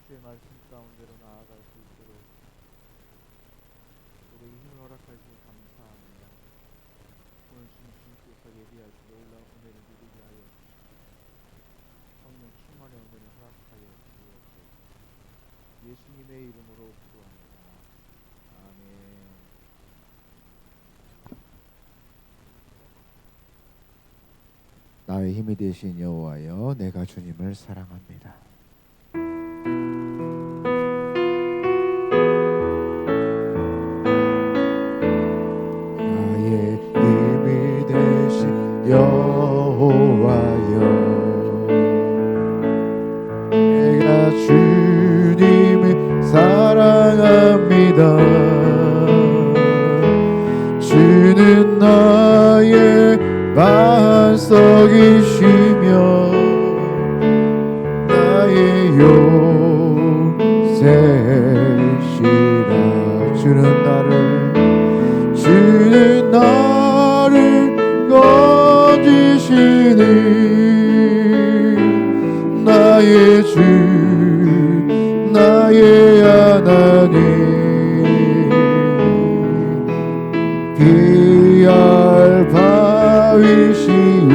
주의 말씀 가운데로 나아갈 수 있도록 우리에게 힘을 허락해 주셔서 감사합니다. 오늘 주님께서 예비하신 놀라운 은혜를 누리게 하여 주시고 성령 충만의 은혜를 허락하여 주옵소서. 예수님의 이름으로 기도합니다. 아멘. 나의 힘이 되신 여호와여, 내가 주님을 사랑합니다. 여호와여 내가 주님을 사랑합니다. 주는 나의 반석이시며 나의 요새시라. 주는 나를 건지시니 나의 주 나의 하나님 피할 바위시요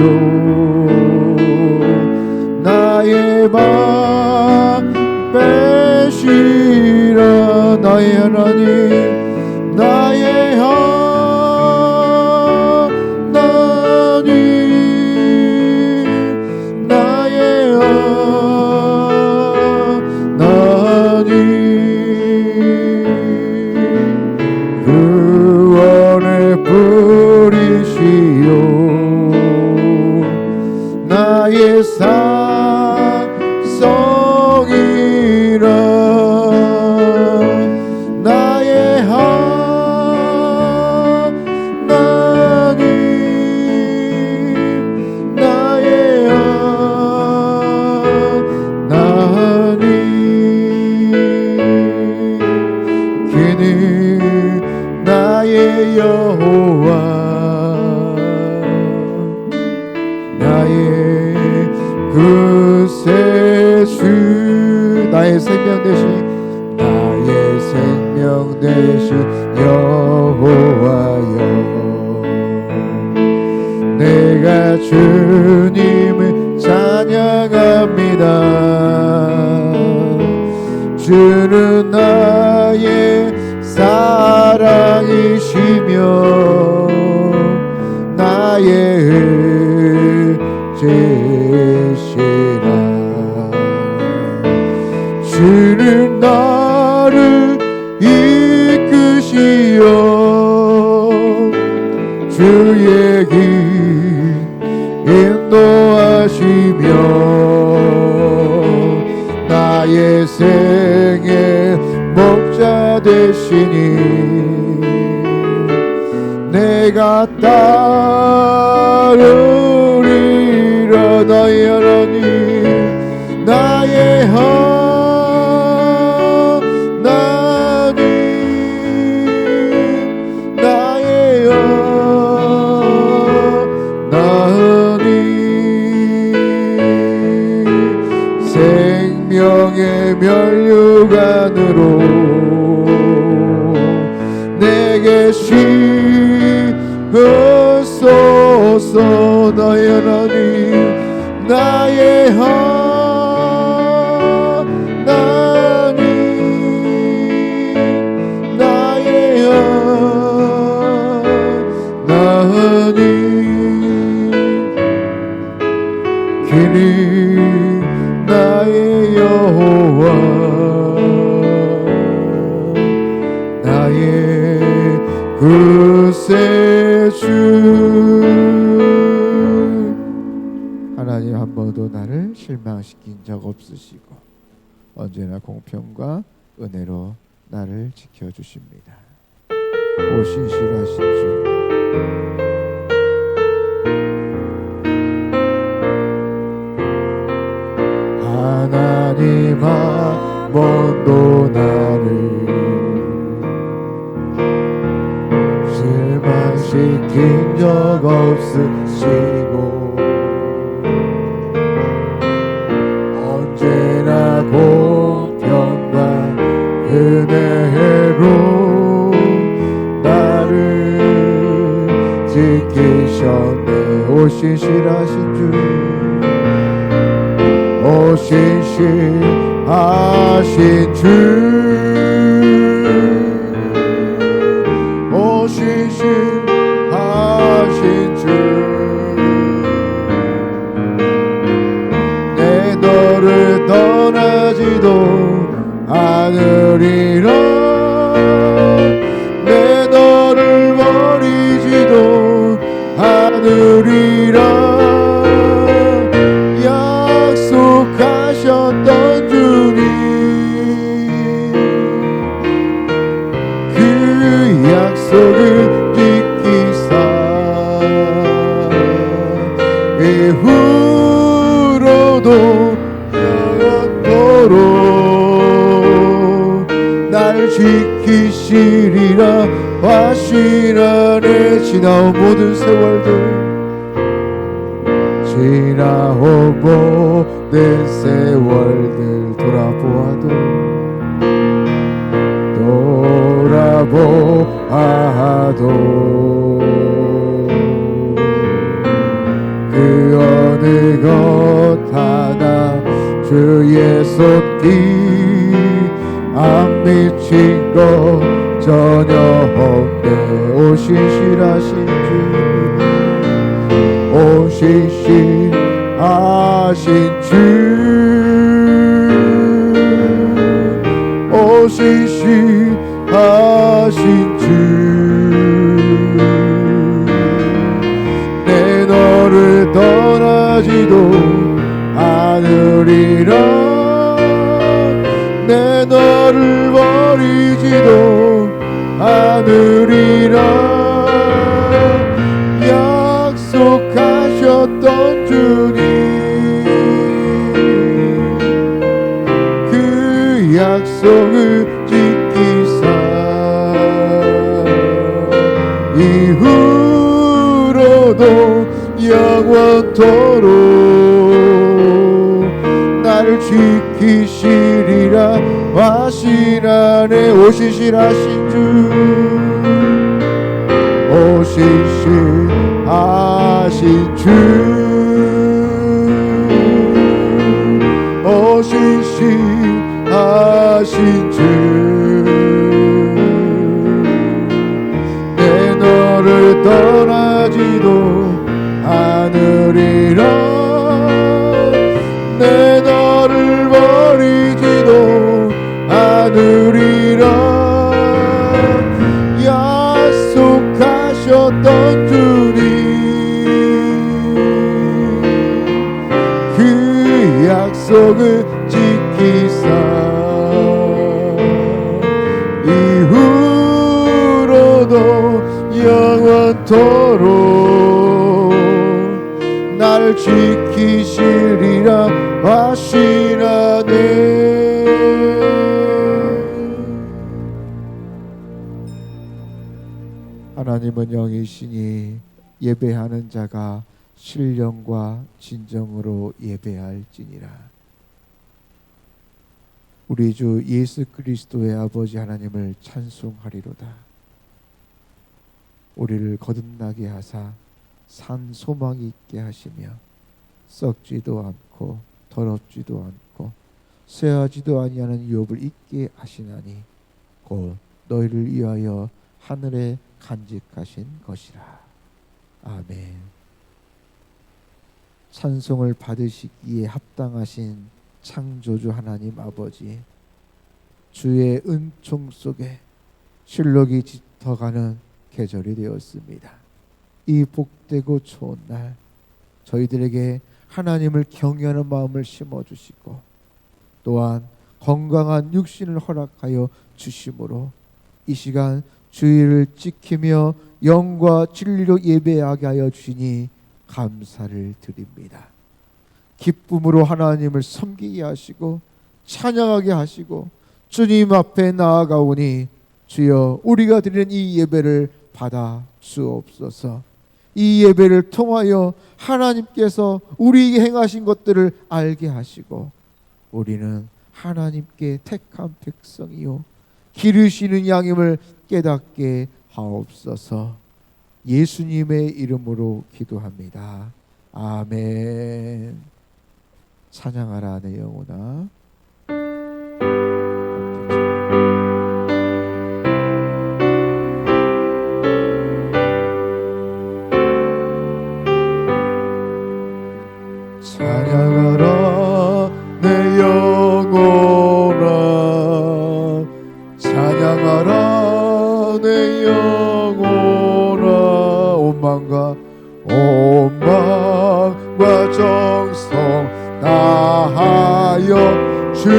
나의 방패시라. 나의 하나님 나의 하나님 나의 하나님 구원의 뿌리시요 나의 산성이라. 나의 하나님 나의 하나님 그는 나의 여호와 나의 구세주 나의 생명 되신 나의 생명 되신 여호와여 내가 주님을 찬양합니다. 주는 나의 사랑이시며 나의 의지시라. 주는 나를 이끄시어 주의 길 인도하시며 나의 생의 목자 되시니 내가 따르리라. 나의 하나님 나의 하나님 나의 하나님 생명의 면류관으로 내게 씻으소서. 나의 하나님 나의 하나님 나의 하나님 그는 나의 여호와 나의 구세주. 하나님 한 번도 나를 실망시킨 적 없으시고 언제나 공평과 은혜로 나를 지켜주십니다. 오 신실하신 주 하나님 한 번도 나를 실망시킨 적 없으시고 언제나 공평과 은혜로 나를 지키셨네. 오 신실하신 주 오 신실하신 주 오 신실하신 주 내 너를 떠나지도 않으리라 내 너를 버리지도 않으리라 약속을 지키사 이후로도 영원토록 날 지키시리라 하신 안에 지나온 모든 세월들 지나온 모든 세월들 돌아보아도 그 어느 것 하나 주의 손길 안 미친 것 전혀 없네 오시시라신 주 오시시하신 주 오시시하신 주 내 너를 떠나지도 않으리라 내 너를 버리지도 않으리라 약속하셨던 주님 그 약속을 지키사 이후로도 영원토록 나를 지키시리라 하신 안에 오시시라신 주 오시시하신 주 오시시하신 주 내 너를 떠나지도 않으리라 내 너를 버리지도 않으리라 약속하셨던 주님 그 약속을 지키사 이후로도 영원토록 나를 지키시리라 하신 안에 하나님은 영이시니 예배하는 자가 신령과 진정으로 예배할지니라. 우리 주 예수 그리스도의 아버지 하나님을 찬송하리로다. 우리를 거듭나게 하사 산 소망이 있게 하시며 썩지도 않고 더럽지도 않고 쇠하지도 아니하는 유업을 있게 하시나니 곧 너희를 위하여 하늘에 간직하신 것이라. 아멘. 찬송을 받으시기에 합당하신 창조주 하나님 아버지, 주의 은총 속에 실록이 짙어가는 계절이 되었습니다. 이 복되고 좋은 날 저희들에게 하나님을 경외하는 마음을 심어주시고 또한 건강한 육신을 허락하여 주심으로 이 시간 주의를 지키며 영과 진리로 예배하게 하여 주시니 감사를 드립니다. 기쁨으로 하나님을 섬기게 하시고 찬양하게 하시고 주님 앞에 나아가오니 주여 우리가 드리는 이 예배를 받아 주옵소서. 이 예배를 통하여 하나님께서 우리에게 행하신 것들을 알게 하시고 우리는 하나님께 택한 백성이요 기르시는 양임을 깨닫게 하옵소서. 예수님의 이름으로 기도합니다. 아멘. 찬양하라 내 영혼아. 찬양하라 내 영혼아. 찬양하라 내 영혼아. 온마음과 정성 다하여 주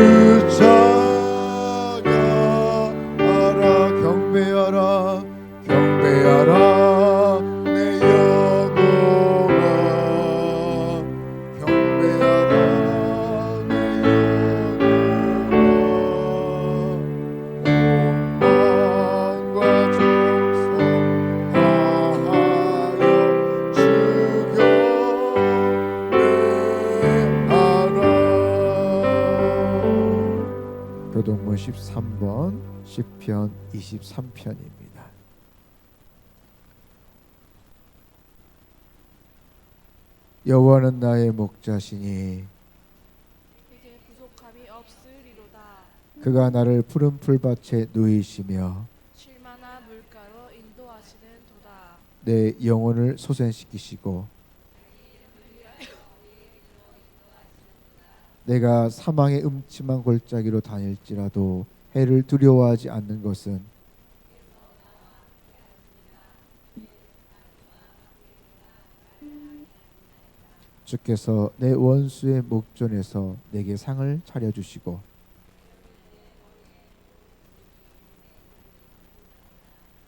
찬양하라. 경배하라 경배하라 내 영혼아 경배하라 내 영혼아 온마음과 정성 다하여 주 경배하라. 교동문 13번 시편 23편입니다. 여호와는 나의 목자시니 내게 부족함이 없으리로다. 그가 나를 푸른 풀밭에 누이시며 쉴만한 물가로 인도하시는 도다. 내 영혼을 소생시키시고 내가 사망의 음침한 골짜기로 다닐지라도 해를 두려워하지 않는 것은 주께서 내 원수의 목전에서 내게 상을 차려주시고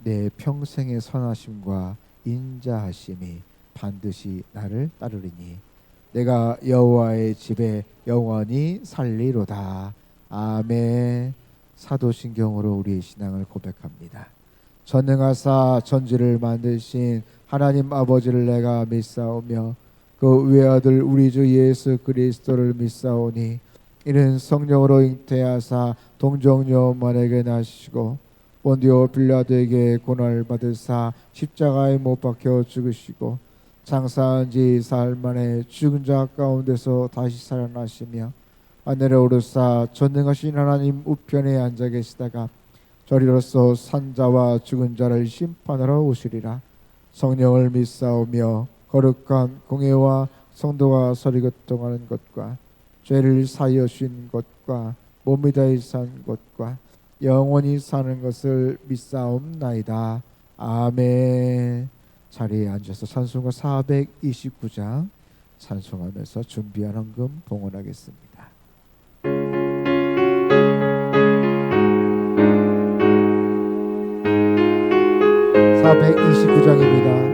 내 평생의 선하심과 인자하심이 반드시 나를 따르리니 내가 여호와의 집에 영원히 살리로다. 아멘. 사도신경으로 우리의 신앙을 고백합니다. 전능하사 천지를 만드신 하나님 아버지를 내가 믿사오며 그 외아들 우리 주 예수 그리스도를 믿사오니 이는 성령으로 잉태하사 동정녀만에게 나시고 본디오 빌라도에게 고난을 받으사 십자가에 못 박혀 죽으시고 장사한 지 사흘 만에 죽은 자 가운데서 다시 살아나시며 하늘에 오르사 전능하신 하나님 우편에 앉아 계시다가 저리로서 산자와 죽은 자를 심판하러 오시리라. 성령을 믿사오며 거룩한 공회와 성도가 서리 교통하는 것과 죄를 사하여 주신 것과 몸이 다히 산 것과 영원히 사는 것을 믿사옵나이다. 아멘. 자리에 앉아서 찬송가 429장 찬송하면서 준비한 헌금 봉헌하겠습니다. 429장입니다.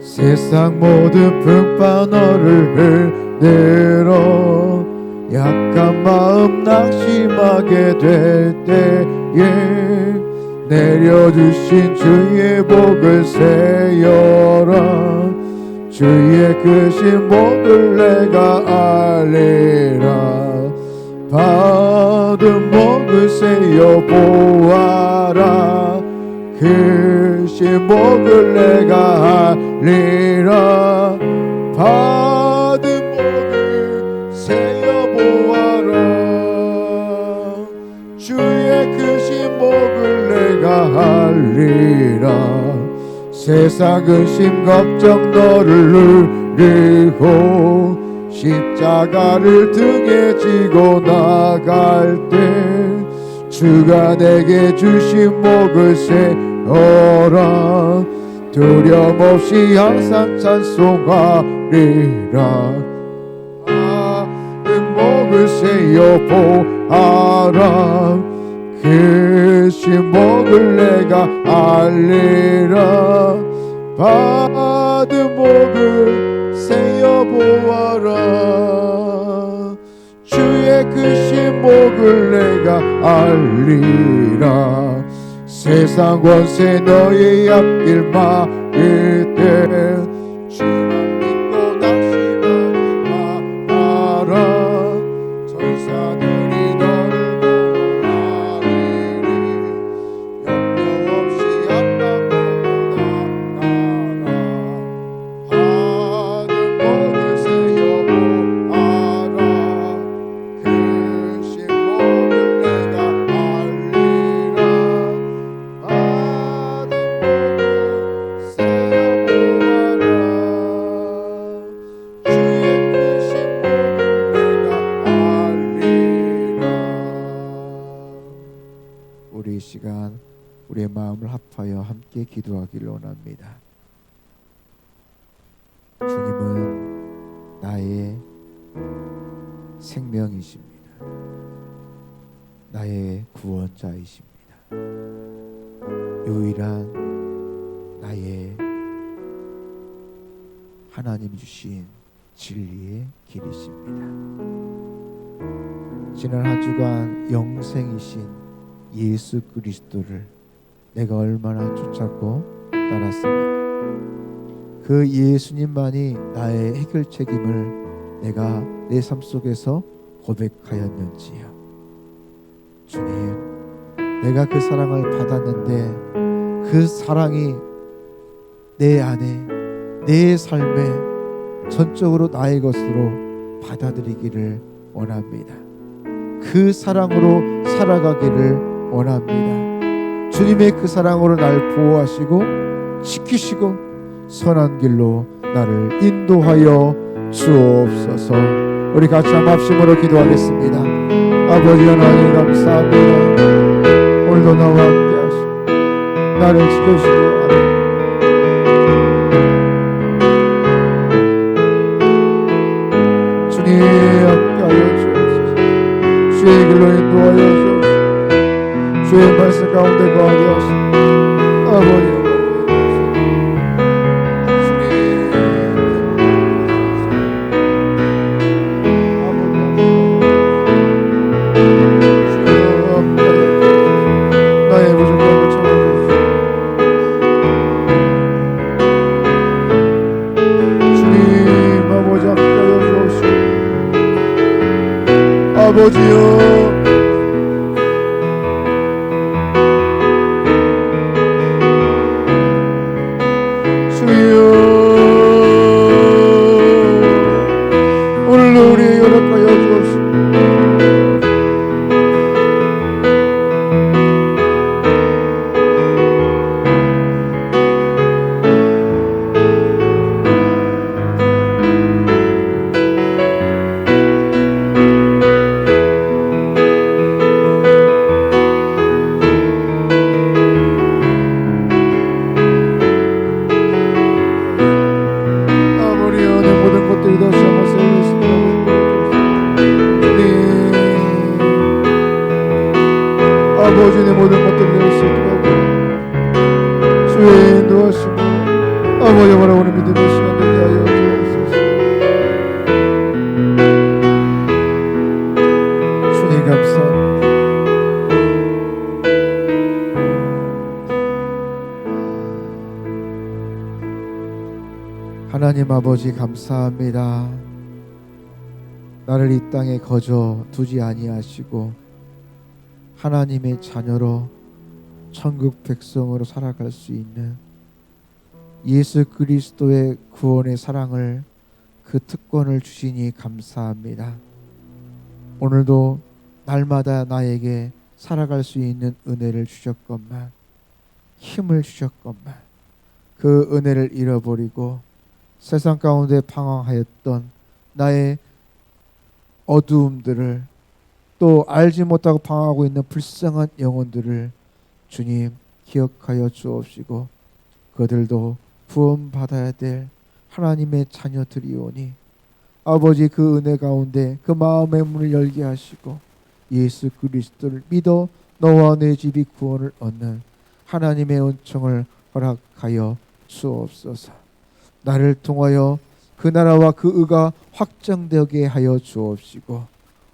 세상 모든 풍파 너를 흘리러 약한 마음 낙심하게 될 때에 내려주신 주의 복을 세여라. 주의 크신 복을 내가 알리라. 받은 복을 세여 보아라. 크신 복을 내가 알리라. 받은 복을 세여 보아라. 주의 크신 복을 내가 알리라. 세상 근심 걱정 너를 누리고 십자가를 등에 지고 나갈 때 주가 내게 주신 복을 세어라. 두려움 없이 항상 찬송하리라. 받은 복을 세어 보아라. 크신 복을 내가 알리라. 받은 복을 세어 보아라. 주의 크신 복을 내가 알리라. 세상 권세 너의 앞길 막을 때 주만 믿고 낙심하지 마라. 천사들이 너를 보호하리니 염려 없이 앞만 보고 나가라. 받은 복을 세어 보아라. 크신 복을 내가 알리라. 받은 복을 세어 보아라. 주의 크신 복을 내가 알리라. 우리 이 시간 우리의 마음을 합하여 함께 기도하기를 원합니다. 주님은 나의 생명이십니다. 나의 구원자이십니다. 유일한 나의 하나님이 주신 진리의 길이십니다. 지난 한 주간 영생이신 예수 그리스도를 내가 얼마나 쫓았고 따랐으니 그 예수님만이 나의 해결책임을 내가 내 삶 속에서 고백하였는지요. 주님, 내가 그 사랑을 받았는데 그 사랑이 내 안에, 내 삶에 전적으로 나의 것으로 받아들이기를 원합니다. 그 사랑으로 살아가기를 원합니다. 주님의 그 사랑으로 날 보호하시고 지키시고 선한 길로 나를 인도하여 주옵소서. 우리 같이 한 합심으로 기도하겠습니다. 아버지 하나님 감사합니다. 오늘도 나와 함께 하시고 나를 지켜주시고 주님 함께하여 주옵소서. 주의 길로 인도하여 주옵소서. 주의 말씀 가운데 거하게 하시고 아버지 아버지여 주여 오늘도 우리에게 허락하여 주옵시고 아버지 내 모든 것들을 낼 수 있도록 주의 인도하시고 아버지 바라보는 믿음의 시간 되게 하여 주옵소서. 주님 감사합니다. 하나님 아버지 감사합니다. 나를 이 땅에 거저 두지 아니하시고 하나님의 자녀로 천국 백성으로 살아갈 수 있는 예수 그리스도의 구원의 사랑을 그 특권을 주시니 감사합니다. 오늘도 날마다 나에게 살아갈 수 있는 은혜를 주셨건만 힘을 주셨건만 그 은혜를 잃어버리고 세상 가운데 방황하였던 나의 어두움들을 또 알지 못하고 방황하고 있는 불쌍한 영혼들을 주님 기억하여 주옵시고 그들도 구원받아야 될 하나님의 자녀들이오니 아버지 그 은혜 가운데 그 마음의 문을 열게 하시고 예수 그리스도를 믿어 너와 내 집이 구원을 얻는 하나님의 은총을 허락하여 주옵소서. 나를 통하여 그 나라와 그 의가 확정되게 하여 주옵시고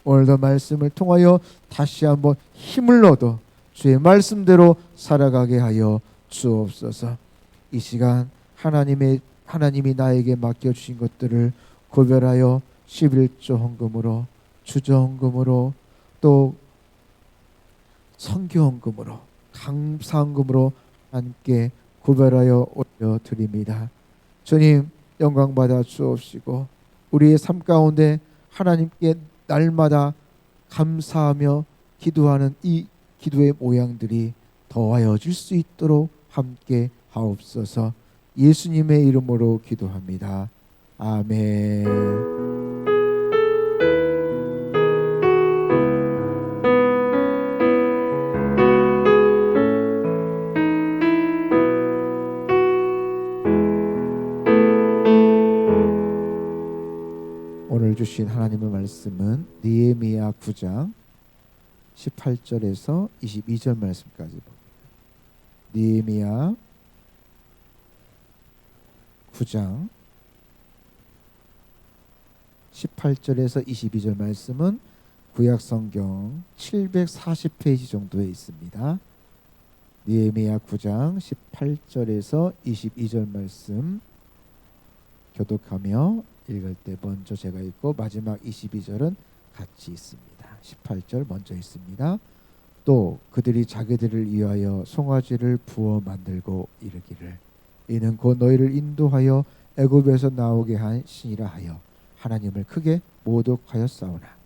오늘도 말씀을 통하여 다시 한번 힘을 얻어 주의 말씀대로 살아가게 하여 주옵소서. 이 시간 하나님이 나에게 맡겨주신 것들을 구별하여 11조 헌금으로 주저헌금으로 또 선교헌금으로 감사헌금으로 함께 구별하여 올려드립니다. 주님 영광 받아 주옵시고 우리의 삶 가운데 하나님께 날마다 감사하며 기도하는 이 기도의 모양들이 더하여질 수 있도록 함께 하옵소서. 예수님의 이름으로 기도합니다. 아멘. 오늘 주신 하나님의 말씀은 느헤미야 9장 18절에서 22절 말씀까지 봅니다. 느헤미야 9장 18절에서 22절 말씀은 구약성경 740페이지 정도에 있습니다. 느헤미야 9장 18절에서 22절 말씀 교독하며 읽을 때 먼저 제가 읽고 마지막 22절은 같이 있습니다. 18절 먼저 있습니다. 또 그들이 자기들을 위하여 송아지를 부어 만들고 이르기를 이는 곧 너희를 인도하여 애굽에서 나오게 한 신이라 하여 하나님을 크게 모독하였사오나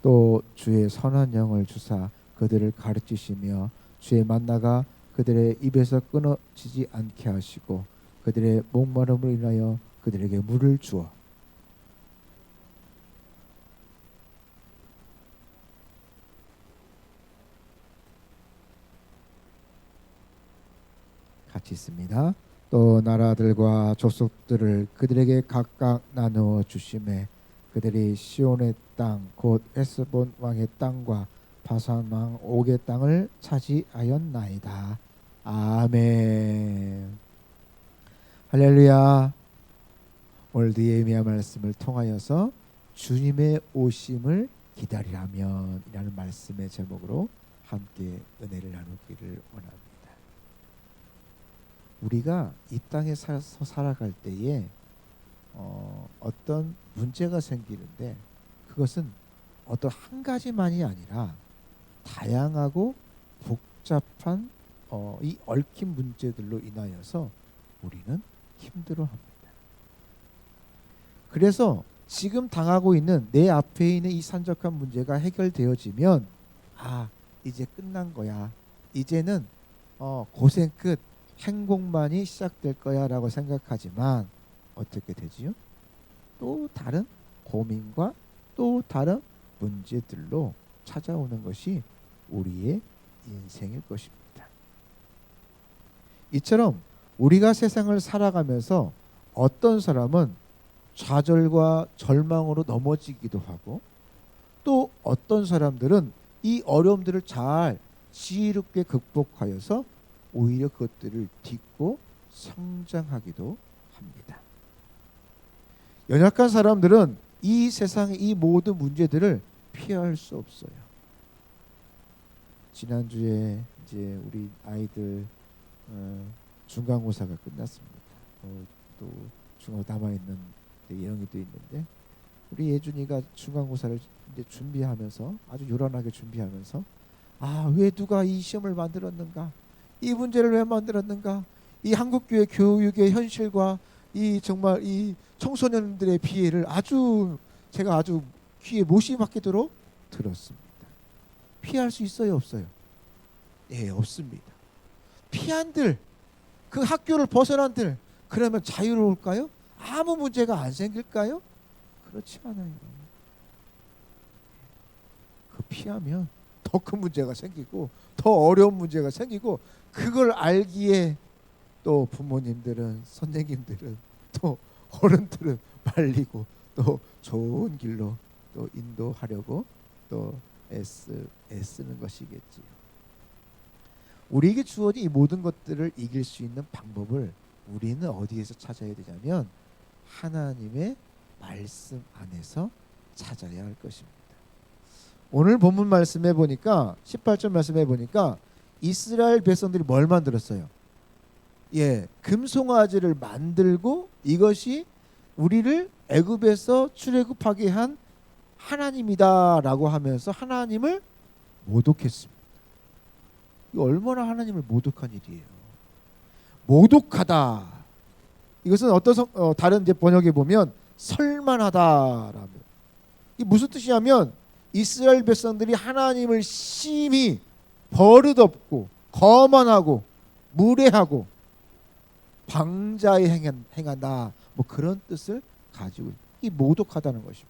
또 주의 선한 영을 주사 그들을 가르치시며 주의 만나가 그들의 입에서 끊어지지 않게 하시고 그들의 목마름을 인하여 그들에게 물을 주어 같이 있습니다. 또 나라들과 족속들을 그들에게 각각 나누어 주심에 그들이 시온의 땅 곧 에스본 왕의 땅과 바산 왕 옥의 땅을 차지하였나이다. 아멘. 할렐루야. 오늘 느헤미야 말씀을 통하여서 주님의 오심을 기다리라면 이라는 말씀의 제목으로 함께 은혜를 나누기를 원합니다. 우리가 이 땅에 살아갈 때에 어떤 문제가 생기는데 그것은 어떤 한 가지만이 아니라 다양하고 복잡한 이 얽힌 문제들로 인하여서 우리는 힘들어합니다. 그래서 지금 당하고 있는 내 앞에 있는 이 산적한 문제가 해결되어지면 이제 끝난 거야. 이제는 고생 끝, 행복만이 시작될 거야 라고 생각하지만 어떻게 되지요? 또 다른 고민과 또 다른 문제들로 찾아오는 것이 우리의 인생일 것입니다. 이처럼 우리가 세상을 살아가면서 어떤 사람은 좌절과 절망으로 넘어지기도 하고 또 어떤 사람들은 이 어려움들을 잘 지혜롭게 극복하여서 오히려 그것들을 딛고 성장하기도 합니다. 연약한 사람들은 이 세상의 이 모든 문제들을 피할 수 없어요. 지난주에 이제 우리 아이들 중간고사가 끝났습니다. 또 중간고 남아있는 예영이도 있는데 우리 예준이가 중간고사를 이제 준비하면서 아주 요란하게 준비하면서 왜 누가 이 시험을 만들었는가? 이 문제를 왜 만들었는가? 이 한국교회 교육의 현실과 이 정말 이 청소년들의 피해를 제가 아주 귀에 못이 박히도록 들었습니다. 피할 수 있어요, 없어요? 예, 없습니다. 피한들, 그 학교를 벗어난들, 그러면 자유로울까요? 아무 문제가 안 생길까요? 그렇지 않아요. 그 피하면 더 큰 문제가 생기고 더 어려운 문제가 생기고 그걸 알기에 또 부모님들은 선생님들은 또 어른들은 말리고 또 좋은 길로 또 인도하려고 또 애쓰는 것이겠지요. 우리에게 주어진 이 모든 것들을 이길 수 있는 방법을 우리는 어디에서 찾아야 되냐면 하나님의 말씀 안에서 찾아야 할 것입니다. 오늘 본문 말씀해 보니까 18절 말씀해 보니까 이스라엘 백성들이 뭘 만들었어요? 금송아지를 만들고 이것이 우리를 애굽에서 출애굽하게 한 하나님이다라고 하면서 하나님을 모독했습니다. 이거 얼마나 하나님을 모독한 일이에요. 모독하다. 이것은 다른 이제 번역에 보면 설만하다라며. 이 무슨 뜻이냐면 이스라엘 백성들이 하나님을 심히 버릇없고 거만하고 무례하고 방자에 행한다. 뭐 그런 뜻을 가지고 이 모독하다는 것입니다.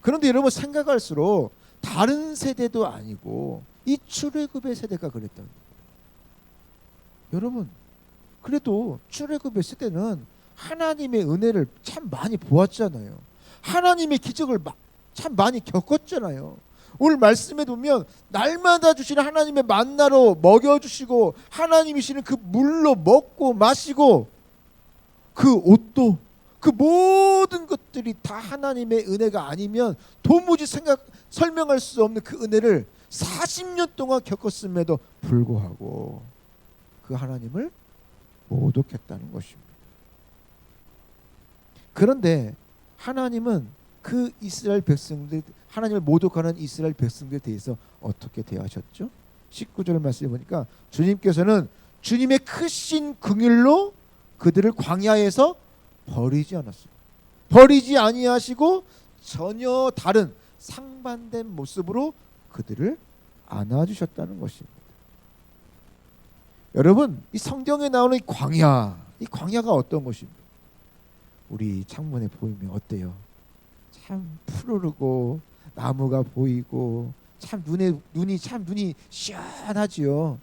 그런데 여러분 생각할수록 다른 세대도 아니고 이 출애굽의 세대가 그랬던 거예요. 여러분, 그래도 출애굽했을 때는 하나님의 은혜를 참 많이 보았잖아요. 하나님의 기적을 참 많이 겪었잖아요. 오늘 말씀에 보면 날마다 주시는 하나님의 만나로 먹여주시고 하나님이 주시는 그 물로 먹고 마시고 그 옷도, 그 모든 것들이 다 하나님의 은혜가 아니면 도무지 설명할 수 없는 그 은혜를 40년 동안 겪었음에도 불구하고 그 하나님을 모독했다는 것입니다. 그런데 하나님은 그 이스라엘 백성들, 하나님을 모독하는 이스라엘 백성들에 대해서 어떻게 대하셨죠? 19절 말씀해 보니까 주님께서는 주님의 크신 긍휼로 그들을 광야에서 버리지 않았어요. 버리지 아니하시고 전혀 다른 상반된 모습으로 그들을 안아주셨다는 것입니다. 여러분, 이 성경에 나오는 이 광야가 어떤 것입니까? 우리 창문에 보이면 어때요? 참 푸르르고 나무가 보이고 참 눈이 시원하지요.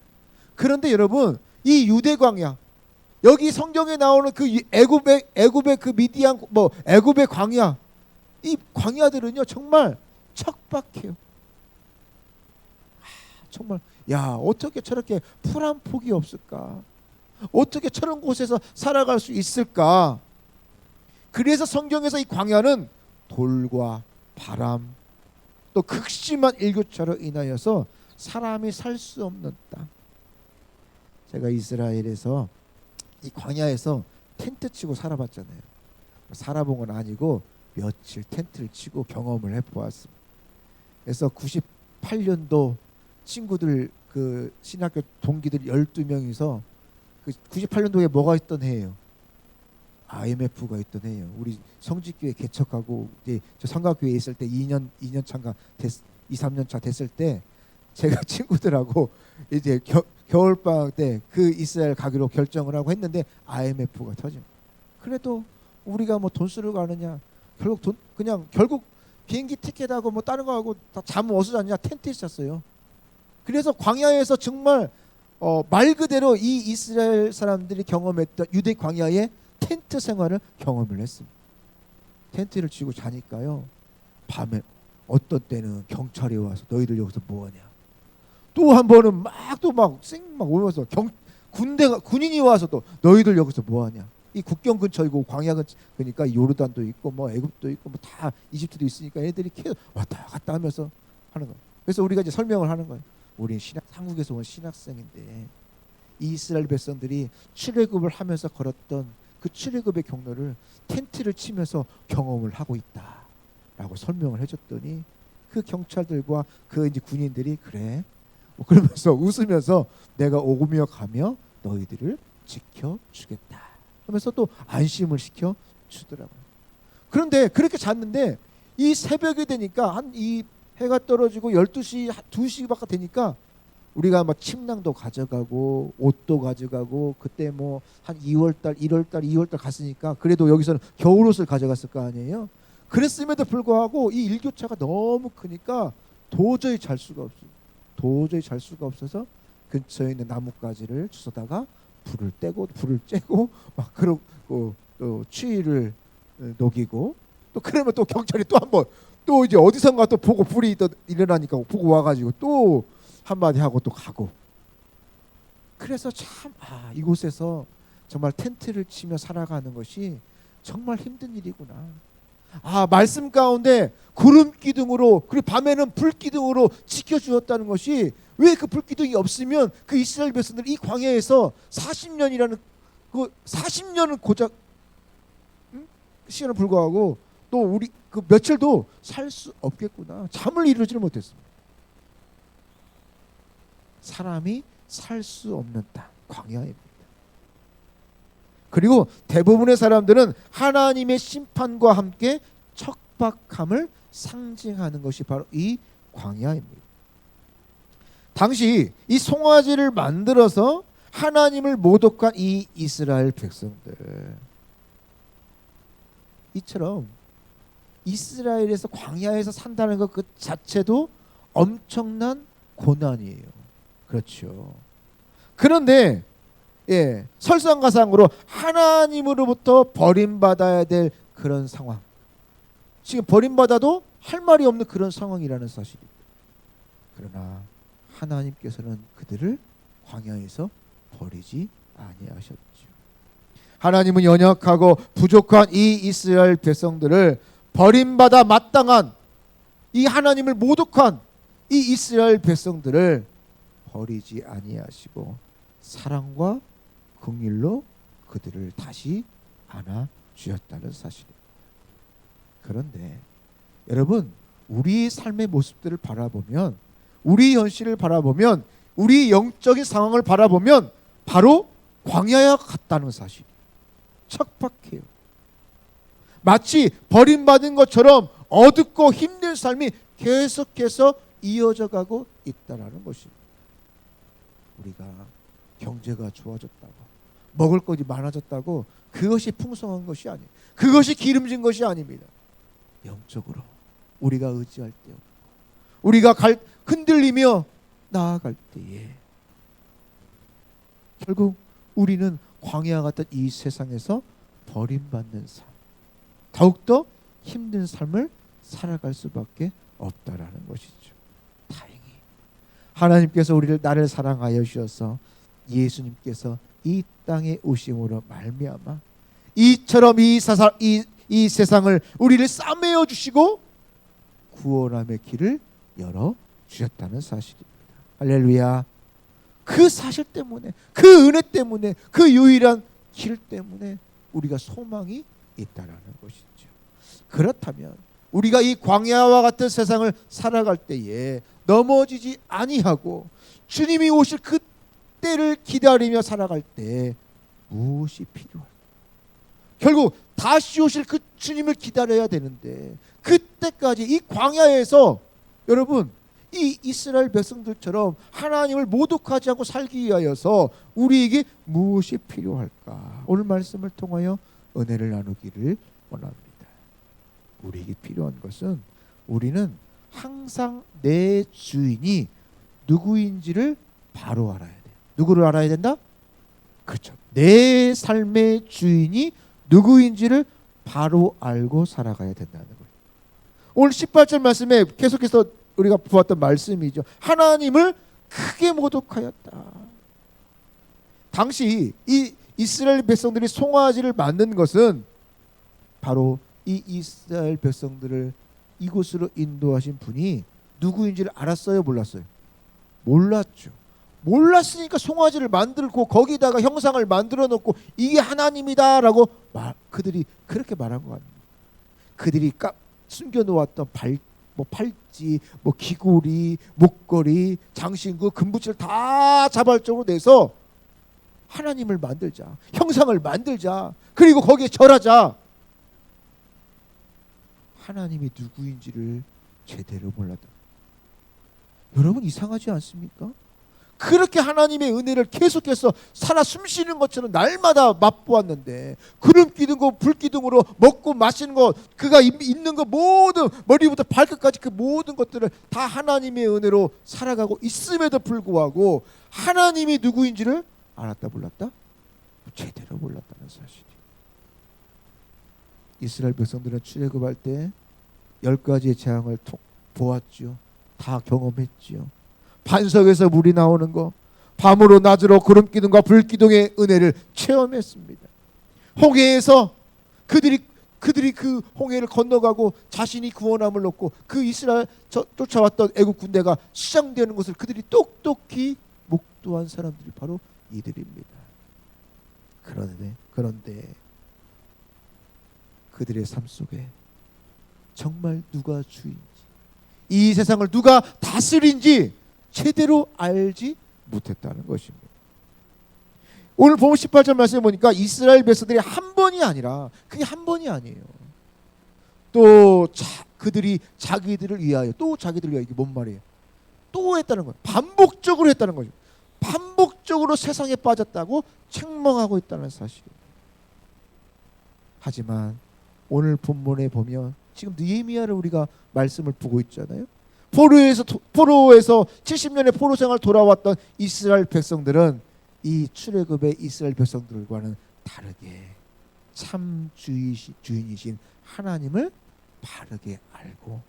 그런데 여러분, 이 유대 광야, 여기 성경에 나오는 그 애굽의 그 미디안 애굽의 광야, 이 광야들은요 정말 척박해요. 정말 어떻게 저렇게 풀 한 폭이 없을까? 어떻게 저런 곳에서 살아갈 수 있을까? 그래서 성경에서 이 광야는 돌과 바람 또 극심한 일교차로 인하여서 사람이 살 수 없는 땅. 제가 이스라엘에서 이 광야에서 텐트 치고 살아봤잖아요. 살아본 건 아니고 며칠 텐트를 치고 경험을 해보았습니다. 그래서 98년도 친구들 그 신학교 동기들 12명이서 그 98년도에 뭐가 있던 해예요? IMF가 있던 해예요. 우리 성직교회 개척하고 이제 저 성가교회에 있을 때 2년 차가 2, 3년 차 됐을 때 제가 친구들하고 이제 겨울 방학 때 그 이스라엘 가기로 결정을 하고 했는데 IMF가 터진. 그래도 우리가 뭐 돈 쓰러 가느냐? 결국 비행기 티켓하고 뭐 다른 거 하고 다 잠 어디서 잤냐? 텐트에 잤어요. 그래서 광야에서 정말 말 그대로 이 이스라엘 사람들이 경험했던 유대 광야의 텐트 생활을 경험을 했습니다. 텐트를 치고 자니까요, 밤에 어떤 때는 경찰이 와서 너희들 여기서 뭐하냐, 또 한 번은 막 오면서 군인이 와서 또 너희들 여기서 뭐하냐. 이 국경 근처이고 광야 그러니까 요르단도 있고 뭐 애굽도 있고 뭐 다 이집트도 있으니까 애들이 계속 왔다 갔다 하면서 하는 거예요. 그래서 우리가 이제 설명을 하는 거예요. 우리 한국에서 온 신학생인데 이 이스라엘 백성들이 출애굽을 하면서 걸었던 그 출애굽의 경로를 텐트를 치면서 경험을 하고 있다라고 설명을 해줬더니 그 경찰들과 그 이제 군인들이 그래 그러면서 웃으면서 내가 오며 가며 너희들을 지켜주겠다 하면서 또 안심을 시켜주더라고요. 그런데 그렇게 잤는데 이 새벽이 되니까 한 이 해가 떨어지고 12시, 2시밖에 되니까 우리가 막 침낭도 가져가고 옷도 가져가고 그때 뭐 한 2월달, 1월달 갔으니까 그래도 여기서는 겨울옷을 가져갔을 거 아니에요. 그랬음에도 불구하고 이 일교차가 너무 크니까 도저히 잘 수가 없어서 근처에 있는 나뭇가지를 주워다가 불을 쬐고 막 그러고 또 추위를 녹이고 또 그러면 또 경찰이 또 한번 또 이제 어디선가 또 보고 불이 또 일어나니까 보고 와가지고 또 한마디 하고 또 가고. 그래서 참 이곳에서 정말 텐트를 치며 살아가는 것이 정말 힘든 일이구나. 말씀 가운데 구름 기둥으로 그리고 밤에는 불 기둥으로 지켜주었다는 것이 왜 그 불 기둥이 없으면 그 이스라엘 백성들 이 광야에서 40년이라는 그 40년은 고작 시간을 불구하고 또 우리 그 며칠도 살 수 없겠구나. 잠을 이루지를 못했습니다. 사람이 살 수 없는 땅 광야입니다. 그리고 대부분의 사람들은 하나님의 심판과 함께 척박함을 상징하는 것이 바로 이 광야입니다. 당시 이 송아지를 만들어서 하나님을 모독한 이 이스라엘 백성들, 이처럼 이스라엘에서 광야에서 산다는 것 그 자체도 엄청난 고난이에요. 그렇죠. 그런데 설상가상으로 하나님으로부터 버림받아야 될 그런 상황. 지금 버림받아도 할 말이 없는 그런 상황이라는 사실입니다. 그러나 하나님께서는 그들을 광야에서 버리지 아니하셨죠. 하나님은 연약하고 부족한 이 이스라엘 백성들을 버림받아 마땅한 이 하나님을 모독한 이 이스라엘 백성들을 버리지 아니하시고 사랑과 긍휼로 그들을 다시 안아 주셨다는 사실입니다. 그런데 여러분, 우리 삶의 모습들을 바라보면, 우리 현실을 바라보면, 우리 영적인 상황을 바라보면 바로 광야와 같다는 사실이 척박해요. 마치 버림받은 것처럼 어둡고 힘든 삶이 계속해서 이어져 가고 있다는 것입니다. 우리가 경제가 좋아졌다고, 먹을 것이 많아졌다고 그것이 풍성한 것이 아니에요. 그것이 기름진 것이 아닙니다. 영적으로 우리가 의지할 때 없고, 우리가 흔들리며 나아갈 때에 결국 우리는 광야와 같은 이 세상에서 버림받는 삶, 더욱더 힘든 삶을 살아갈 수밖에 없다라는 것이죠. 다행히 하나님께서 나를 사랑하여 주셔서 예수님께서 이 땅에 오심으로 말미암아 이처럼 이 세상을 우리를 싸매어 주시고 구원함의 길을 열어 주셨다는 사실입니다. 할렐루야. 그 사실 때문에, 그 은혜 때문에, 그 유일한 길 때문에 우리가 소망이 있다라는 것이죠. 그렇다면 우리가 이 광야와 같은 세상을 살아갈 때에 넘어지지 아니하고 주님이 오실 그 때를 기다리며 살아갈 때 무엇이 필요할까? 결국 다시 오실 그 주님을 기다려야 되는데, 그때까지 이 광야에서 여러분, 이 이스라엘 백성들처럼 하나님을 모독하지 않고 살기 위하여서 우리에게 무엇이 필요할까? 오늘 말씀을 통하여 은혜를 나누기를 원합니다. 우리에게 필요한 것은, 우리는 항상 내 주인이 누구인지를 바로 알아야 돼요. 누구를 알아야 된다? 그렇죠. 내 삶의 주인이 누구인지를 바로 알고 살아가야 된다는 거예요. 오늘 18절 말씀에 계속해서 우리가 보았던 말씀이죠. 하나님을 크게 모독하였다. 당시 이 이스라엘 백성들이 송아지를 만든 것은 바로 이 이스라엘 백성들을 이곳으로 인도하신 분이 누구인지를 알았어요, 몰랐어요? 몰랐죠. 몰랐으니까 송아지를 만들고 거기다가 형상을 만들어 놓고 이게 하나님이다라고 그들이 그렇게 말한 거 아닙니까? 그들이 숨겨 놓았던 팔찌, 귀고리, 목걸이, 장신구, 금붙이를 다 자발적으로 내서 하나님을 만들자, 형상을 만들자, 그리고 거기에 절하자. 하나님이 누구인지를 제대로 몰랐다. 여러분, 이상하지 않습니까? 그렇게 하나님의 은혜를 계속해서 살아 숨쉬는 것처럼 날마다 맛보았는데, 구름 기둥과 불 기둥으로 먹고 마시는 것, 그가 입는 것 모든, 머리부터 발끝까지 그 모든 것들을 다 하나님의 은혜로 살아가고 있음에도 불구하고 하나님이 누구인지를 알았다 몰랐다? 제대로 몰랐다는 사실이. 이스라엘 백성들은 출애굽할 때 10가지의 재앙을 보았죠. 다 경험했지요. 반석에서 물이 나오는 거, 밤으로 낮으로 구름 기둥과 불 기둥의 은혜를 체험했습니다. 홍해에서 그들이 그 홍해를 건너가고 자신이 구원함을 얻고 그 이스라엘 쫓아왔던 애국 군대가 시장되는 것을 그들이 똑똑히 목도한 사람들이 바로 이들입니다. 그런데 그들의 삶 속에 정말 누가 주인지, 이 세상을 누가 다스린지 제대로 알지 못했다는 것입니다. 오늘 보면 18절 말씀에 보니까 이스라엘 백성들이 한 번이 아니라, 그게 한 번이 아니에요. 또 그들이 자기들을 위하여, 또 자기들을 위하여, 이게 뭔 말이에요? 또 했다는 거예요. 반복적으로 했다는 거죠. 반복적으로 세상에 빠졌다고 책망하고 있다는 사실이에요. 하지만 오늘 본문에 보면 지금 느헤미야를 우리가 말씀을 보고 있잖아요. 포로에서 70년의 포로 생활 돌아왔던 이스라엘 백성들은 이 출애굽의 이스라엘 백성들과는 다르게 참 주인이신 하나님을 바르게 알고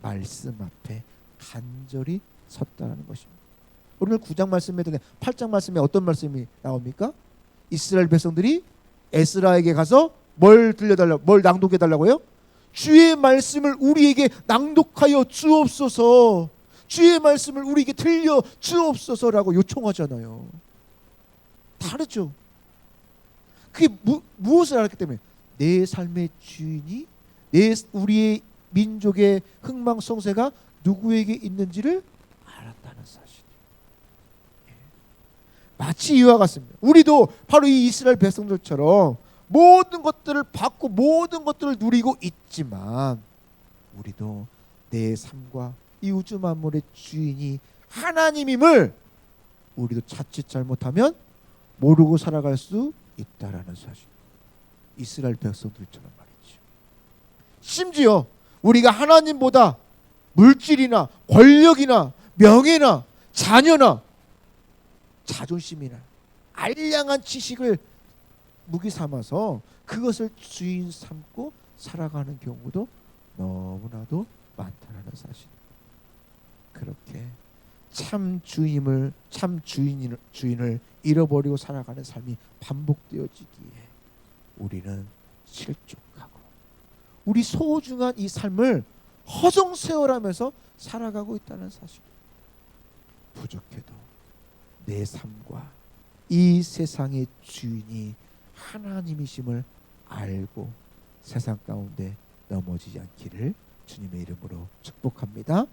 말씀 앞에 간절히 섰다는 것입니다. 오늘 9장 말씀에 8장 말씀에 어떤 말씀이 나옵니까? 이스라엘 백성들이 에스라에게 가서 뭘 낭독해 달라고요? 주의 말씀을 우리에게 낭독하여 주옵소서. 주의 말씀을 우리에게 들려 주옵소서라고 요청하잖아요. 다르죠. 그게 무엇을 알았기 때문에 내 삶의 주인이 우리의 민족의 흥망성쇠가 누구에게 있는지를 알았다는 사실. 마치 이와 같습니다. 우리도 바로 이 이스라엘 백성들처럼 모든 것들을 받고 모든 것들을 누리고 있지만 우리도 내 삶과 이 우주 만물의 주인이 하나님임을 우리도 자칫 잘못하면 모르고 살아갈 수 있다라는 사실. 이스라엘 백성들처럼 말이죠. 심지어 우리가 하나님보다 물질이나 권력이나 명예나 자녀나 자존심이나 알량한 지식을 무기 삼아서 그것을 주인 삼고 살아가는 경우도 너무나도 많다는 사실. 그렇게 참 주인을 잃어버리고 살아가는 삶이 반복되어지기에 우리는 실족하고 우리 소중한 이 삶을 허송세월하면서 살아가고 있다는 사실. 부족해도 내 삶과 이 세상의 주인이 하나님이심을 알고 세상 가운데 넘어지지 않기를 주님의 이름으로 축복합니다.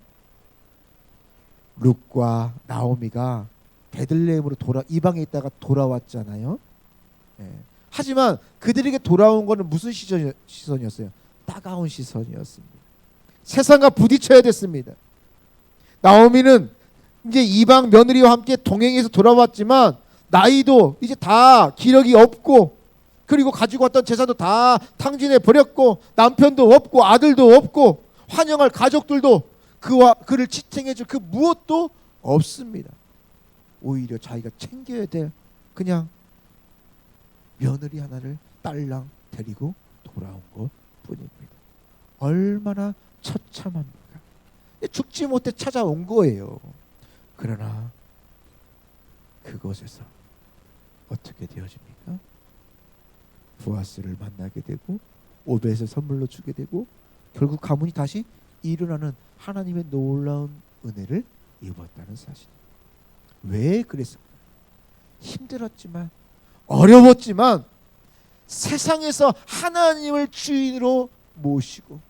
룻과 나오미가 베들레헴으로 이방에 있다가 돌아왔잖아요. 하지만 그들에게 돌아온 것은 무슨 시선이었어요? 따가운 시선이었습니다. 세상과 부딪혀야 됐습니다. 나오미는 이제 이방 며느리와 함께 동행해서 돌아왔지만 나이도 이제 다 기력이 없고 그리고 가지고 왔던 재산도 다 탕진해 버렸고 남편도 없고 아들도 없고 환영할 가족들도 그를 지탱해줄 그 무엇도 없습니다. 오히려 자기가 챙겨야 될 그냥 며느리 하나를 딸랑 데리고 돌아온 것 뿐입니다. 얼마나 처참합니까? 죽지 못해 찾아온 거예요. 그러나 그곳에서 어떻게 되어집니까? 보아스를 만나게 되고 오벳을 선물로 주게 되고 결국 가문이 다시 일어나는 하나님의 놀라운 은혜를 입었다는 사실. 왜 그랬을까? 힘들었지만 어려웠지만 세상에서 하나님을 주인으로 모시고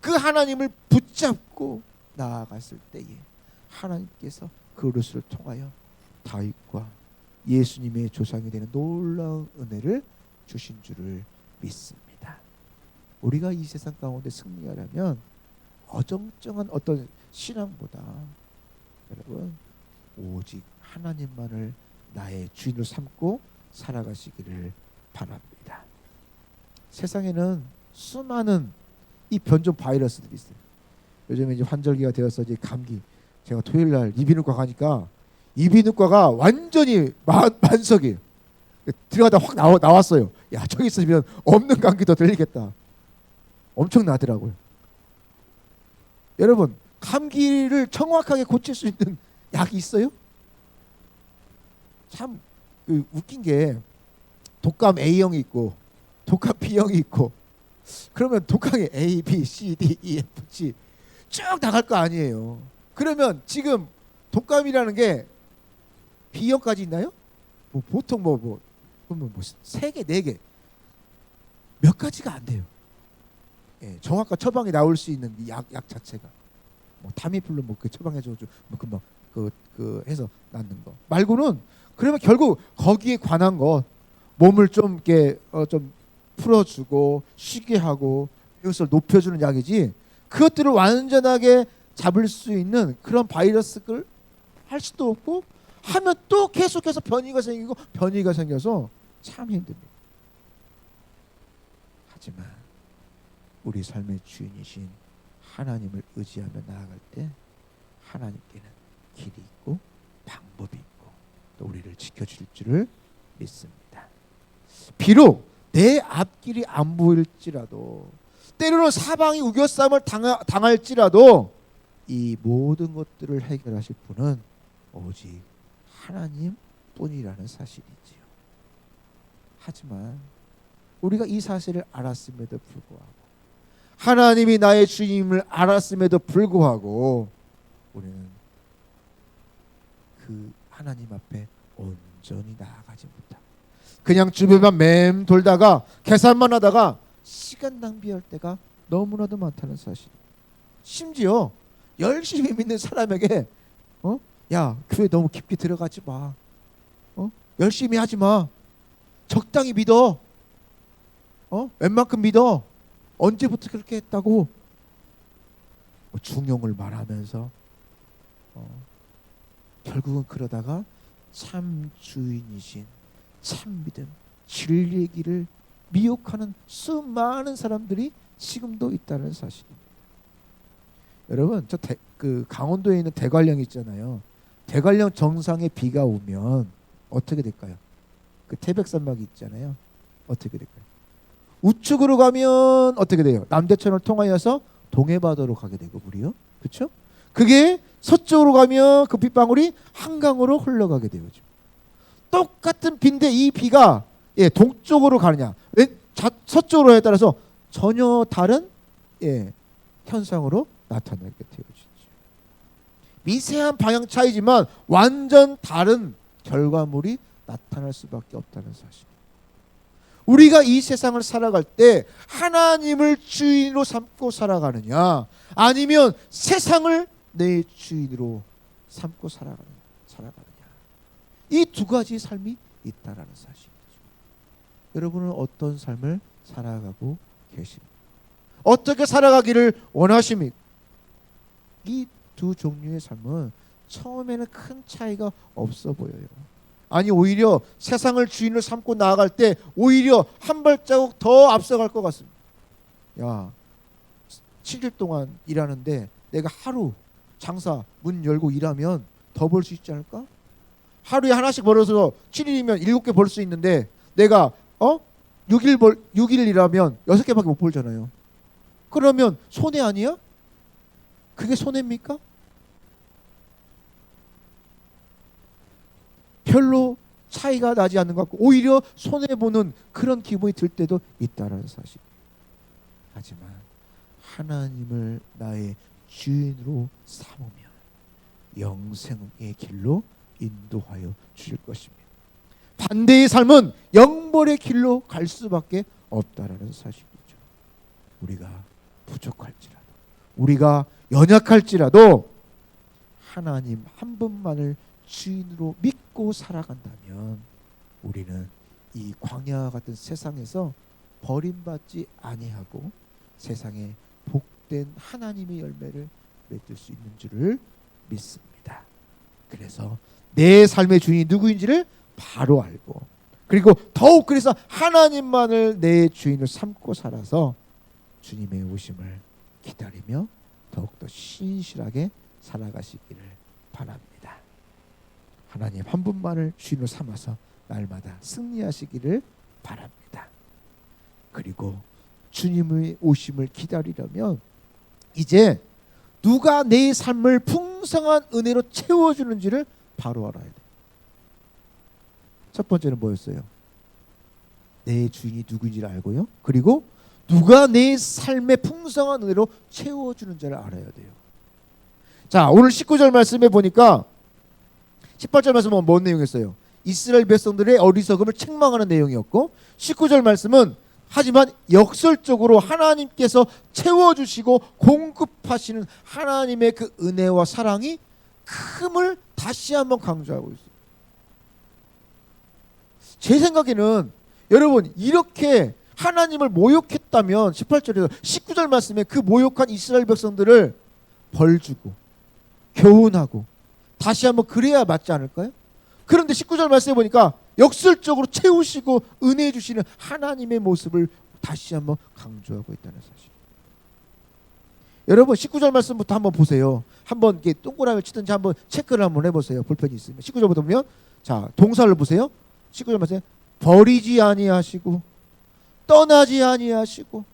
그 하나님을 붙잡고 나아갔을 때에 하나님께서 그 룻을 통하여 다윗과 예수님의 조상이 되는 놀라운 은혜를 주신 줄을 믿습니다. 우리가 이 세상 가운데 승리하려면 어정쩡한 어떤 신앙보다 여러분 오직 하나님만을 나의 주인으로 삼고 살아가시기를 바랍니다. 세상에는 수많은 이 변종 바이러스들이 있어요. 요즘에 이제 환절기가 되어서 이제 감기. 제가 토요일 날 이비인후과 가니까 이비인후과가 완전히 만석이에요. 들어가다 확 나왔어요. 야, 저기 있으면 없는 감기 더 들리겠다. 엄청 나더라고요. 여러분, 감기를 정확하게 고칠 수 있는 약이 있어요? 참 웃긴 게 독감 A형이 있고 독감 B형이 있고 그러면 독감이 A, B, C, D, E, F, G 쭉 나갈 거 아니에요. 그러면 지금 독감이라는 게 B형까지 있나요? 뭐 보통 뭐 3개, 4개 몇 가지가 안 돼요. 예, 정확한 처방이 나올 수 있는 약 자체가 뭐 타미플루 뭐 그 처방해줘 뭐 금방 그 해서 낫는 거 말고는 그러면 결국 거기에 관한 것 몸을 좀 이렇게 좀 풀어주고 쉬게 하고 이것을 높여주는 약이지 그것들을 완전하게 잡을 수 있는 그런 바이러스를 할 수도 없고 하면 또 계속해서 변이가 생겨서 참 힘듭니다. 하지만 우리 삶의 주인이신 하나님을 의지하며 나아갈 때 하나님께는 길이 있고 방법이 있고 또 우리를 지켜줄 줄을 믿습니다. 비록 내 앞길이 안 보일지라도, 때로는 사방이 우겨쌈을 당할지라도 이 모든 것들을 해결하실 분은 오직 하나님 뿐이라는 사실이지요. 하지만 우리가 이 사실을 알았음에도 불구하고, 하나님이 나의 주님을 알았음에도 불구하고 우리는 그 하나님 앞에 온전히 나아가지 못하고 그냥 주변만 맴돌다가 계산만 하다가 시간 낭비할 때가 너무나도 많다는 사실. 심지어 열심히 믿는 사람에게 야, 교회 너무 깊게 들어가지 마. 열심히 하지 마. 적당히 믿어. 웬만큼 믿어. 언제부터 그렇게 했다고 중용을 말하면서 결국은 그러다가 참 주인이신 참 믿음 진리의 길을 미혹하는 수많은 사람들이 지금도 있다는 사실입니다. 여러분, 그 강원도에 있는 대관령 있잖아요. 대관령 정상에 비가 오면 어떻게 될까요? 그 태백산맥이 있잖아요. 어떻게 될까요? 우측으로 가면 어떻게 돼요? 남대천을 통하여서 동해바다로 가게 되고 물이요. 그렇죠? 그게 서쪽으로 가면 그 빗방울이 한강으로 흘러가게 되죠. 똑같은 비인데 이 비가 동쪽으로 가느냐, 서쪽으로 에 따라서 전혀 다른 현상으로 나타나게 되어지죠. 미세한 방향 차이지만 완전 다른 결과물이 나타날 수밖에 없다는 사실. 우리가 이 세상을 살아갈 때 하나님을 주인으로 삼고 살아가느냐, 아니면 세상을 내 주인으로 삼고 살아가느냐. 이 두 가지 삶이 있다라는 사실이죠. 여러분은 어떤 삶을 살아가고 계십니까? 어떻게 살아가기를 원하십니까? 이 두 종류의 삶은 처음에는 큰 차이가 없어 보여요. 아니, 오히려 세상을 주인으로 삼고 나아갈 때 오히려 한 발자국 더 앞서갈 것 같습니다. 야, 7일 동안 일하는데 내가 하루 장사 문 열고 일하면 더 벌 수 있지 않을까? 하루에 하나씩 벌어서 7일이면 7개 벌 수 있는데 내가 6일 일하면 6개밖에 못 벌잖아요. 그러면 손해 아니야? 그게 손해입니까? 별로 차이가 나지 않는 것 같고 오히려 손해보는 그런 기분이 들 때도 있다는 사실. 하지만 하나님을 나의 주인으로 삼으면 영생의 길로 인도하여 주실 것입니다. 반대의 삶은 영벌의 길로 갈 수밖에 없다라는 사실이죠. 우리가 부족할지라도, 우리가 연약할지라도 하나님 한 분만을 주인으로 믿고 살아간다면 우리는 이 광야 같은 세상에서 버림받지 아니하고 세상에 복된 하나님의 열매를 맺을 수 있는 줄을 믿습니다. 그래서 내 삶의 주인이 누구인지를 바로 알고, 그리고 더욱 그래서 하나님만을 내 주인을 삼고 살아서 주님의 오심을 기다리며 더욱더 신실하게 살아가시기를 바랍니다. 하나님 한 분만을 주인으로 삼아서 날마다 승리하시기를 바랍니다. 그리고 주님의 오심을 기다리려면 이제 누가 내 삶을 풍성한 은혜로 채워주는지를 바로 알아야 돼요. 첫 번째는 뭐였어요? 내 주인이 누구인지를 알고요. 그리고 누가 내 삶의 풍성한 은혜로 채워주는 자를 알아야 돼요. 자, 오늘 19절 말씀에 보니까 18절 말씀은 뭔 내용이었어요? 이스라엘 백성들의 어리석음을 책망하는 내용이었고, 19절 말씀은 하지만 역설적으로 하나님께서 채워주시고 공급하시는 하나님의 그 은혜와 사랑이 큼을 다시 한번 강조하고 있어요. 제 생각에는 여러분, 이렇게 하나님을 모욕했다면 18절에서 19절 말씀에 그 모욕한 이스라엘 백성들을 벌주고 교훈하고 다시 한번 그래야 맞지 않을까요? 그런데 19절 말씀에 보니까 역설적으로 채우시고 은혜해 주시는 하나님의 모습을 다시 한번 강조하고 있다는 사실. 여러분, 19절 말씀부터 한번 보세요. 한번 이렇게 동그라미 치든지 한번 체크를 한번 해보세요. 볼펜이 있으면 19절부터 보면 자, 동사를 보세요. 19절 말씀에 버리지 아니하시고 떠나지 아니하시고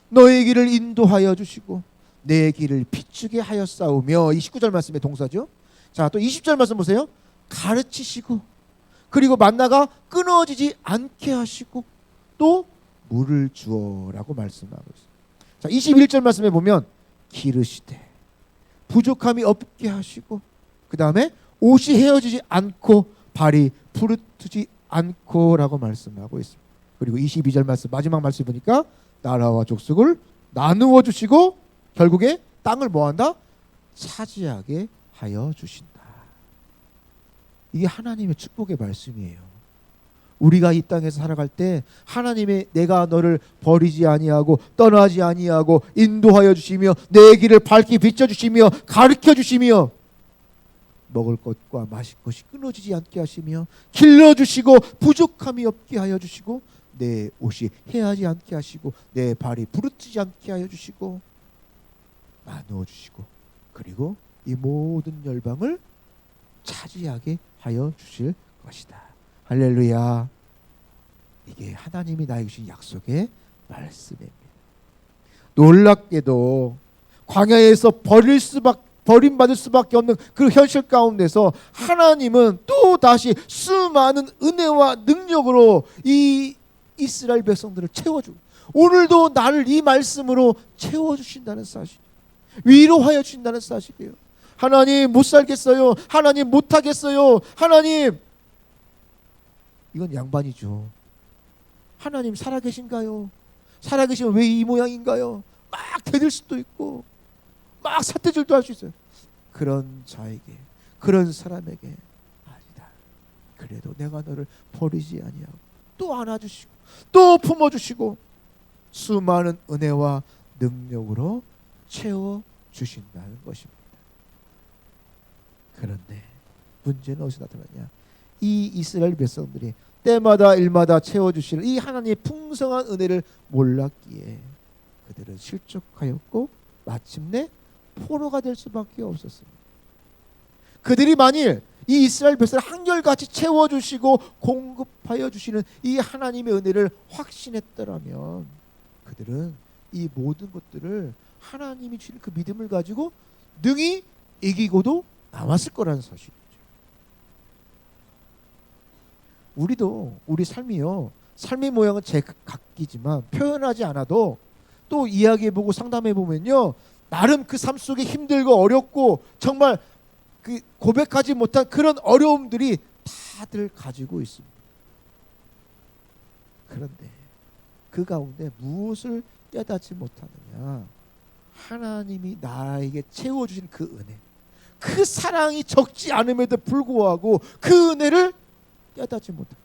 너의 길을 인도하여 주시고 내 길을 비추게 하였사오며. 이 19절 말씀의 동사죠. 자, 또 20절 말씀 보세요. 가르치시고 그리고 만나가 끊어지지 않게 하시고 또 물을 주어라고 말씀하고 있습니다. 자, 21절 말씀에 보면 기르시되 부족함이 없게 하시고 그 다음에 옷이 헤어지지 않고 발이 부르트지 않고라고 말씀하고 있습니다. 그리고 22절 말씀 마지막 말씀 보니까 나라와 족속을 나누어 주시고 결국에 땅을 뭐한다? 차지하게 하여 주신다. 이게 하나님의 축복의 말씀이에요. 우리가 이 땅에서 살아갈 때 하나님의 내가 너를 버리지 아니하고 떠나지 아니하고 인도하여 주시며 내 길을 밝히 비춰 주시며 가르쳐 주시며 먹을 것과 마실 것이 끊어지지 않게 하시며 길러주시고 부족함이 없게 하여 주시고 내 옷이 헤어지지 않게 하시고 내 발이 부르트지 않게 하여 주시고 나누어 주시고 그리고 이 모든 열방을 차지하게 하여 주실 것이다. 할렐루야. 이게 하나님이 나에게 주신 약속의 말씀입니다. 놀랍게도 광야에서 버림받을 수밖에 없는 그 현실 가운데서 하나님은 또 다시 수많은 은혜와 능력으로 이 이스라엘 백성들을 채워주고 오늘도 나를 이 말씀으로 채워주신다는 사실, 위로하여 주신다는 사실이에요. 하나님 못 살겠어요. 하나님 못 하겠어요. 하나님, 이건 양반이죠. 하나님 살아계신가요? 살아계시면 왜 이 모양인가요? 막 대들 수도 있고 막 사태질도 할 수 있어요. 그런 자에게, 그런 사람에게 아니다. 그래도 내가 너를 버리지 아니하고 또 안아주시고 또 품어주시고 수많은 은혜와 능력으로 채워주신다는 것입니다. 그런데 문제는 어디서 나타나냐? 이 이스라엘 백성들이 때마다 일마다 채워주시는 이 하나님의 풍성한 은혜를 몰랐기에 그들은 실족하였고 마침내 포로가 될 수밖에 없었습니다. 그들이 만일 이 이스라엘 백성을 한결같이 채워주시고 공급하여 주시는 이 하나님의 은혜를 확신했더라면 그들은 이 모든 것들을 하나님이 주신 그 믿음을 가지고 능히 이기고도 남았을 거라는 사실이죠. 우리도 우리 삶이요, 삶의 모양은 제각기지만 표현하지 않아도 또 이야기해보고 상담해보면요, 나름 그 삶 속에 힘들고 어렵고 정말 그 고백하지 못한 그런 어려움들이 다들 가지고 있습니다. 그런데 그 가운데 무엇을 깨닫지 못하느냐? 하나님이 나에게 채워주신 그 은혜, 그 사랑이 적지 않음에도 불구하고 그 은혜를 깨닫지 못합니다.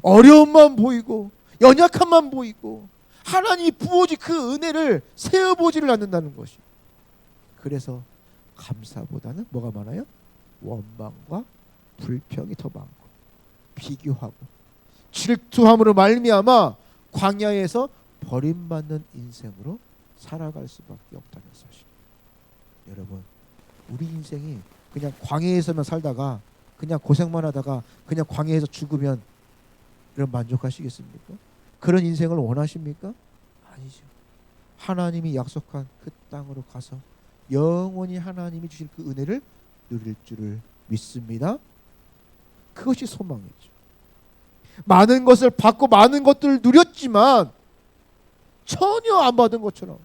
어려움만 보이고 연약함만 보이고 하나님이 부어진 그 은혜를 세어보지를 않는다는 것이. 그래서 감사보다는 뭐가 많아요? 원망과 불평이 더 많고 비교하고 질투함으로 말미암아 광야에서 버림받는 인생으로 살아갈 수밖에 없다는 사실. 여러분, 우리 인생이 그냥 광야에서만 살다가 그냥 고생만 하다가 그냥 광야에서 죽으면 이런 만족하시겠습니까? 그런 인생을 원하십니까? 아니죠. 하나님이 약속한 그 땅으로 가서 영원히 하나님이 주실 그 은혜를 누릴 줄을 믿습니다. 그것이 소망이죠. 많은 것을 받고 많은 것들을 누렸지만 전혀 안 받은 것처럼,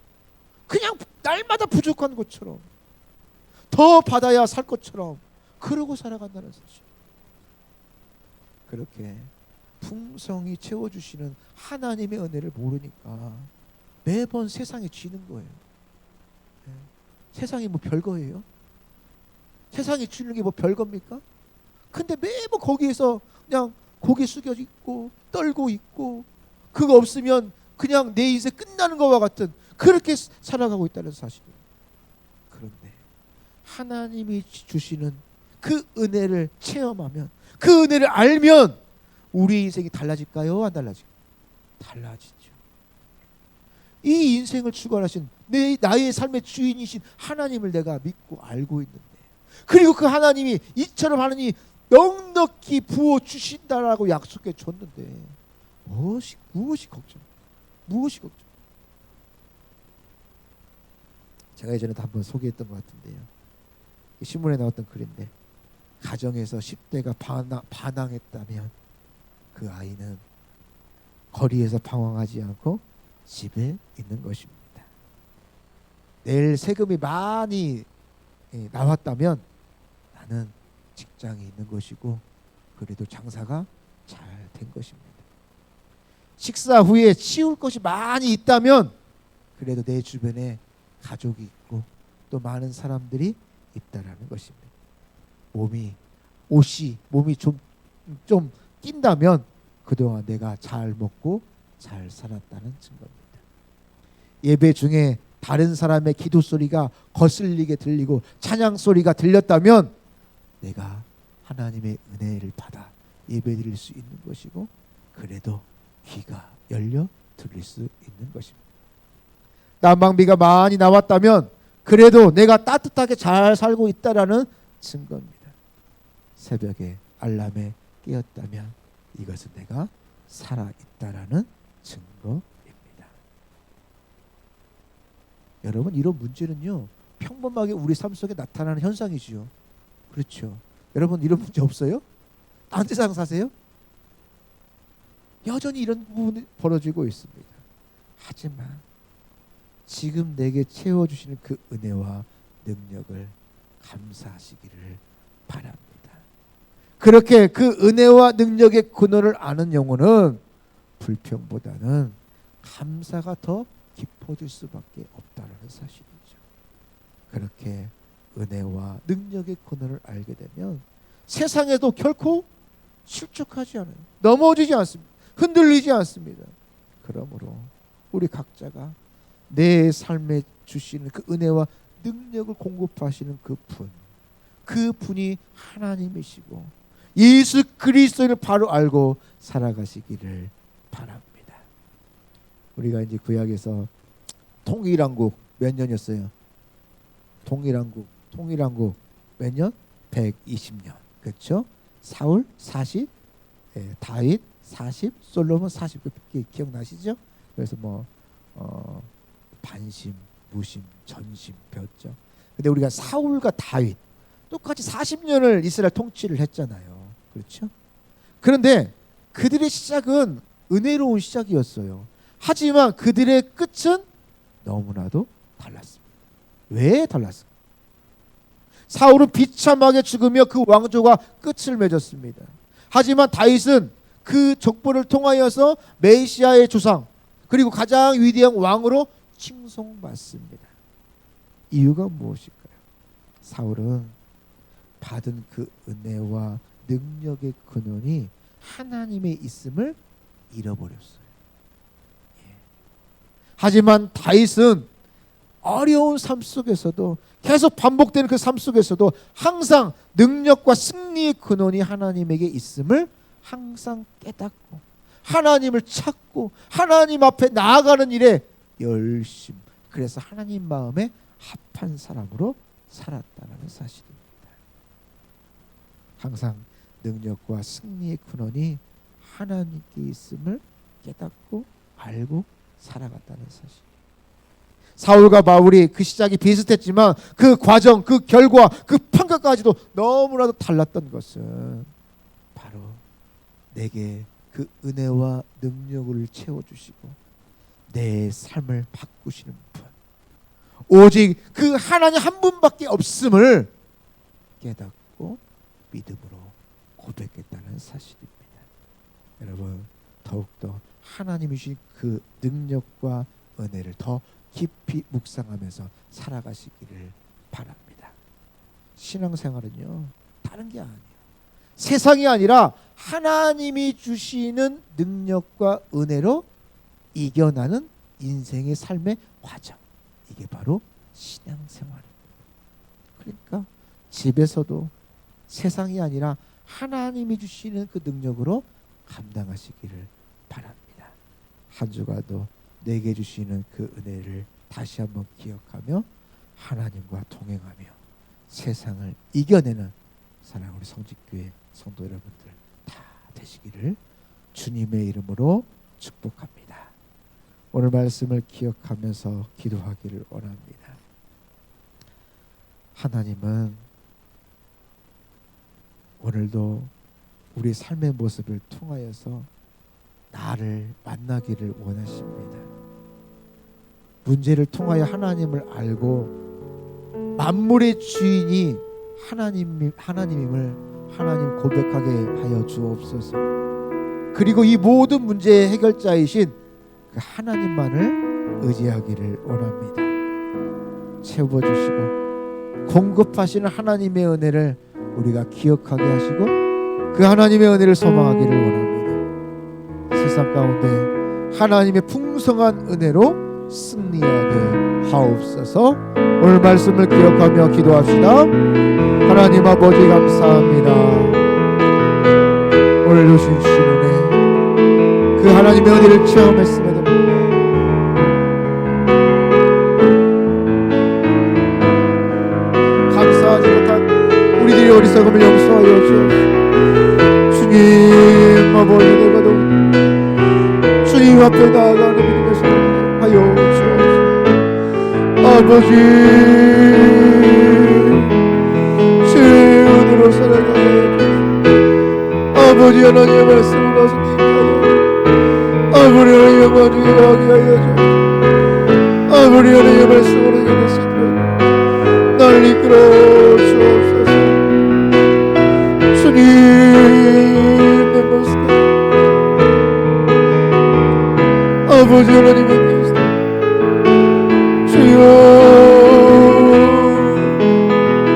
그냥 날마다 부족한 것처럼, 더 받아야 살 것처럼 그러고 살아간다는 사실. 그렇게 풍성히 채워주시는 하나님의 은혜를 모르니까 매번 세상에 쥐는 거예요. 세상이 뭐 별거예요? 세상에 쥐는 게 뭐 별겁니까? 근데 매번 거기에서 그냥 고개 숙여 있고 떨고 있고 그거 없으면 그냥 내 인생 끝나는 것과 같은 그렇게 살아가고 있다는 사실이에요. 그런데 하나님이 주시는 그 은혜를 체험하면, 그 은혜를 알면 우리 인생이 달라질까요? 안 달라질까요? 달라지죠. 이 인생을 주관하신 나의 삶의 주인이신 하나님을 내가 믿고 알고 있는데, 그리고 그 하나님이 이처럼 하느니 넉넉히 부어 주신다라고 약속해 줬는데 무엇이 걱정? 무엇이 걱정? 제가 예전에도 한번 소개했던 것 같은데요. 신문에 나왔던 글인데 가정에서 10대가 반항했다면 그 아이는 거리에서 방황하지 않고 집에 있는 것입니다. 내일 세금이 많이 나왔다면 나는 직장에 있는 것이고 그래도 장사가 잘 된 것입니다. 식사 후에 치울 것이 많이 있다면 그래도 내 주변에 가족이 있고 또 많은 사람들이 있다라는 것입니다. 몸이 좀 낀다면 그동안 내가 잘 먹고 잘 살았다는 증거입니다. 예배 중에 다른 사람의 기도 소리가 거슬리게 들리고 찬양 소리가 들렸다면 내가 하나님의 은혜를 받아 예배 드릴 수 있는 것이고 그래도 귀가 열려 들릴 수 있는 것입니다. 난방비가 많이 나왔다면 그래도 내가 따뜻하게 잘 살고 있다라는 증거입니다. 새벽에 알람에 깨었다면 이것은 내가 살아있다라는 증거입니다. 여러분, 이런 문제는요 평범하게 우리 삶 속에 나타나는 현상이지요. 그렇죠. 여러분, 이런 문제 없어요? 딴 세상 사세요? 여전히 이런 부분이 벌어지고 있습니다. 하지만 지금 내게 채워주시는 그 은혜와 능력을 감사하시기를 바랍니다. 그렇게 그 은혜와 능력의 근원을 아는 영혼은 불평보다는 감사가 더 깊어질 수밖에 없다는 사실이죠. 그렇게 은혜와 능력의 근원을 알게 되면 세상에도 결코 실족하지 않아요. 넘어지지 않습니다. 흔들리지 않습니다. 그러므로 우리 각자가 내 삶에 주시는 그 은혜와 능력을 공급하시는 그분이 하나님이시고 예수 그리스도를 바로 알고 살아가시기를 바랍니다. 우리가 이제 구약에서 통일왕국 몇 년이었어요? 통일왕국 몇 년? 120년. 그렇죠? 사울 40, 다윗 40, 솔로몬 40. 기억나시죠? 그래서 반심, 무심, 전심 배웠죠. 근데 우리가 사울과 다윗 똑같이 40년을 이스라엘 통치를 했잖아요. 그렇죠? 그런데 그들의 시작은 은혜로운 시작이었어요. 하지만 그들의 끝은 너무나도 달랐습니다. 왜 달랐을까? 사울은 비참하게 죽으며 그 왕조가 끝을 맺었습니다. 하지만 다윗은 그 족보를 통하여서 메시아의 조상 그리고 가장 위대한 왕으로 칭송받습니다. 이유가 무엇일까요? 사울은 받은 그 은혜와 능력의 근원이 하나님의 있음을 잃어버렸어요. 하지만 다윗은 어려운 삶 속에서도 계속 반복되는 그 삶 속에서도 항상 능력과 승리의 근원이 하나님에게 있음을 항상 깨닫고 하나님을 찾고 하나님 앞에 나아가는 일에 열심, 그래서 하나님 마음에 합한 사람으로 살았다는 사실입니다. 항상 능력과 승리의 근원이 하나님께 있음을 깨닫고 알고 살아갔다는 사실. 사울과 바울이 그 시작이 비슷했지만 그 과정, 그 결과, 그 평가까지도 너무나도 달랐던 것은 바로 내게 그 은혜와 능력을 채워주시고 내 삶을 바꾸시는 분, 오직 그 하나님 한 분밖에 없음을 깨닫고 믿음으로 고백했다는 사실입니다. 여러분, 더욱더 하나님이 주신 그 능력과 은혜를 더 깊이 묵상하면서 살아가시기를 바랍니다. 신앙생활은요 다른 게 아니에요. 세상이 아니라 하나님이 주시는 능력과 은혜로 이겨나는 인생의 삶의 과정, 이게 바로 신앙생활입니다. 그러니까 집에서도 세상이 아니라 하나님이 주시는 그 능력으로 감당하시기를 바랍니다. 한 주간도 내게 주시는 그 은혜를 다시 한번 기억하며 하나님과 동행하며 세상을 이겨내는 사랑 우리 성직교회 성도 여러분들 다 되시기를 주님의 이름으로 축복합니다. 오늘 말씀을 기억하면서 기도하기를 원합니다. 하나님은 오늘도 우리 삶의 모습을 통하여서 나를 만나기를 원하십니다. 문제를 통하여 하나님을 알고 만물의 주인이 하나님임을 하나님 고백하게 하여 주옵소서. 그리고 이 모든 문제의 해결자이신 그 하나님만을 의지하기를 원합니다. 채워주시고 공급하시는 하나님의 은혜를 우리가 기억하게 하시고 그 하나님의 은혜를 소망하기를 원합니다. 세상 가운데 하나님의 풍성한 은혜로 승리하게 하옵소서. 오늘 말씀을 기억하며 기도합시다. 하나님 아버지 감사합니다. 오늘 주신 은혜 그 하나님의 은혜를 체험했음에도 감사하지 못한 우리들의 어리석음을 용서하여 주옵소서. 주님 아버지 내가 주님 앞에 나아가는 믿음의 손을 하여 주옵소서. 아버지 주의 은혜로 살아가게 하여 주옵소서. 아버지 하나님의 말씀으로 승리하여 아버지 하나님의 마중에 가게 하여 주옵소서. 아버지 하나님의 말씀으로 전했으니 날 이끌어 주옵소서. 주님 내 모습 아버지 하나님의 계시다. 주여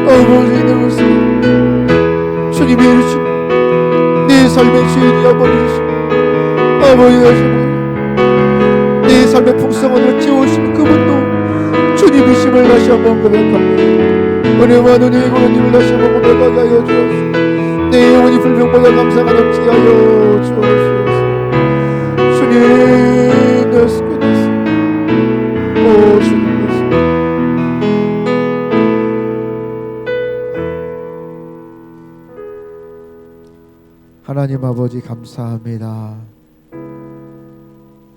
아버지 내 모습 주님이 이루신 내 삶의 주인이 아버지시고 아버지 하시고 내 삶의 풍성함을 채우시는 그분도 주님이심을 다시 한번 고백합니다. 은혜와 은혜의 고백님을 다시 한번 고백하게 하여 주옵소서. 내 영혼이 불평보다 감사가 넘치게 하여 주옵소서. 주님 내 수고됐소. 오 주님 내 수고. 하나님 아버지 감사합니다.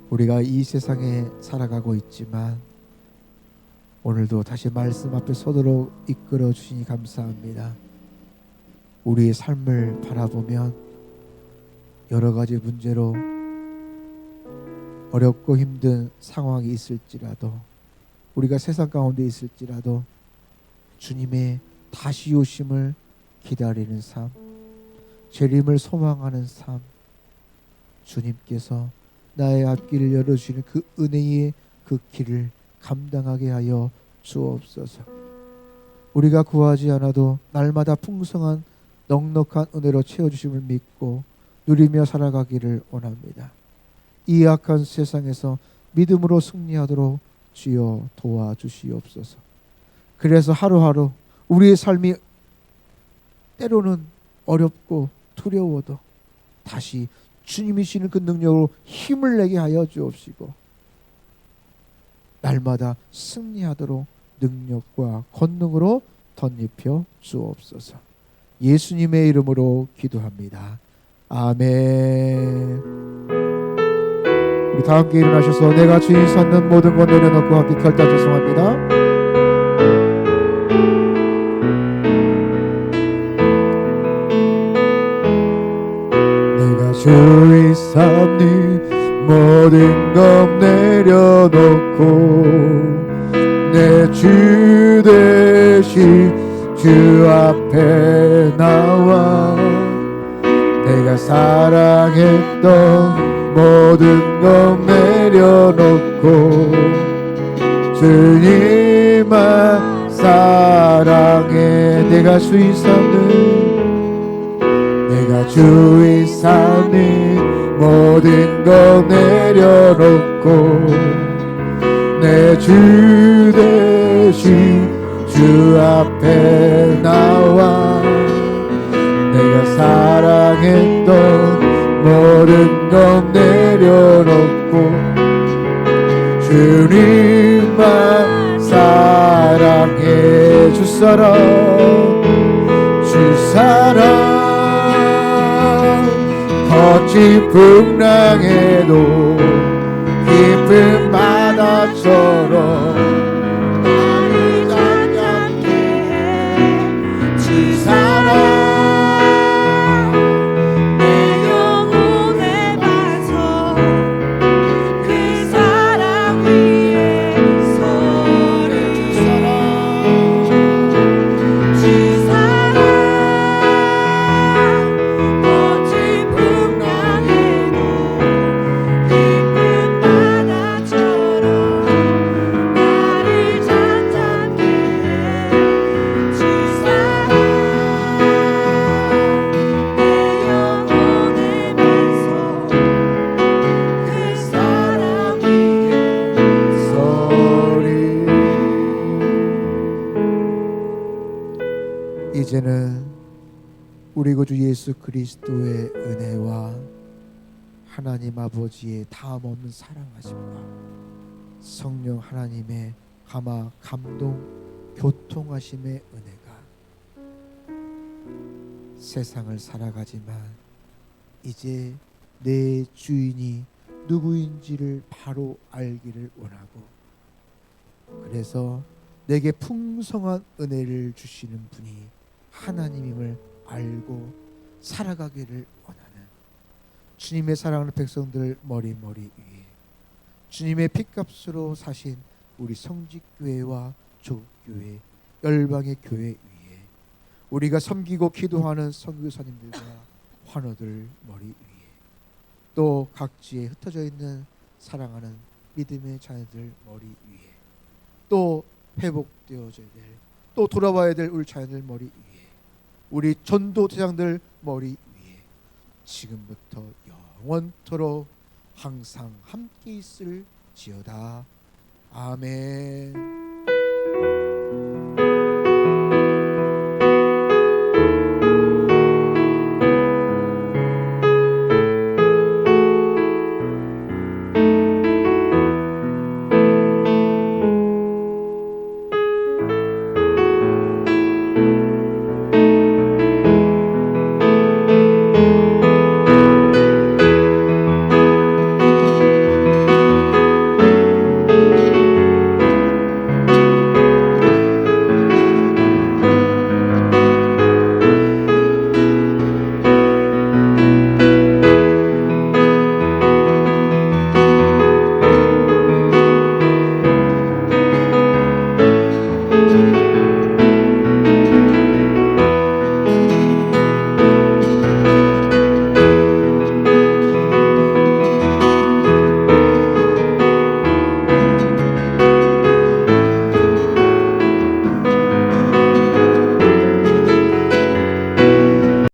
우리가 이 세상에 살아가고 있지만 오늘도 다시 말씀 앞에 서도록 이끌어 주시니 감사합니다. 우리의 삶을 바라보면 여러 가지 문제로 어렵고 힘든 상황이 있을지라도 우리가 세상 가운데 있을지라도 주님의 다시 오심을 기다리는 삶, 재림을 소망하는 삶, 주님께서 나의 앞길을 열어주시는 그 은혜의 그 길을 감당하게 하여 주옵소서. 우리가 구하지 않아도 날마다 풍성한 넉넉한 은혜로 채워주심을 믿고 누리며 살아가기를 원합니다. 이 악한 세상에서 믿음으로 승리하도록 주여 도와주시옵소서. 그래서 하루하루 우리의 삶이 때로는 어렵고 두려워도 다시 주님이 주시는 그 능력으로 힘을 내게 하여 주옵시고 날마다 승리하도록 능력과 권능으로 덧입혀 주옵소서. 예수님의 이름으로 기도합니다. 아멘. 우리 다 함께 일어나셔서 내가 주인 찾는 모든 것 내려놓고 함께 결단 죄송합니다. 내가 주인 삼는 모든 것 내려놓고 내 주 대신 주 앞에 나와 내가 사랑했던 모든 것 내려놓고 주님만 사랑해. 내가 주인 삼는 모든 것 내려놓고 내 주 대신 주 앞에 나와 내가 사랑했던 모든 것 내려놓고 주님만 사랑해. 주 사랑 거친 풍랑에도 깊은 바다처럼 나를 잠잠케 해 주 사랑 내 영혼의 반석 그 사랑 위에 서리 주 사랑 거친 풍랑에도 깊은 바다처럼 나를 잠잠케 해 주 사랑 내 영혼의 반석 그 사랑 위에 소리. 이제는 우리 구주 예수 그리스도의 은혜와 하나님 아버지의 다함없는 사랑하심과 성령 하나님의 감화 감동 교통하심의 은혜가 세상을 살아가지만 이제 내 주인이 누구인지를 바로 알기를 원하고, 그래서 내게 풍성한 은혜를 주시는 분이 하나님임을 알고 살아가기를 원하는 주님의 사랑하는 백성들 머리 위에 주님의 핏값으로 사신 우리 성직교회와 조교회 열방의 교회 위에 우리가 섬기고 기도하는 선교사님들과 환우들 머리 위에 또 각지에 흩어져 있는 사랑하는 믿음의 자녀들 머리 위에 또 회복되어져야 될, 또 돌아와야 될 우리 자녀들 머리 위에 우리 전도 대장들 머리 위에 지금부터 영원토록 항상 함께 있을지어다. 아멘.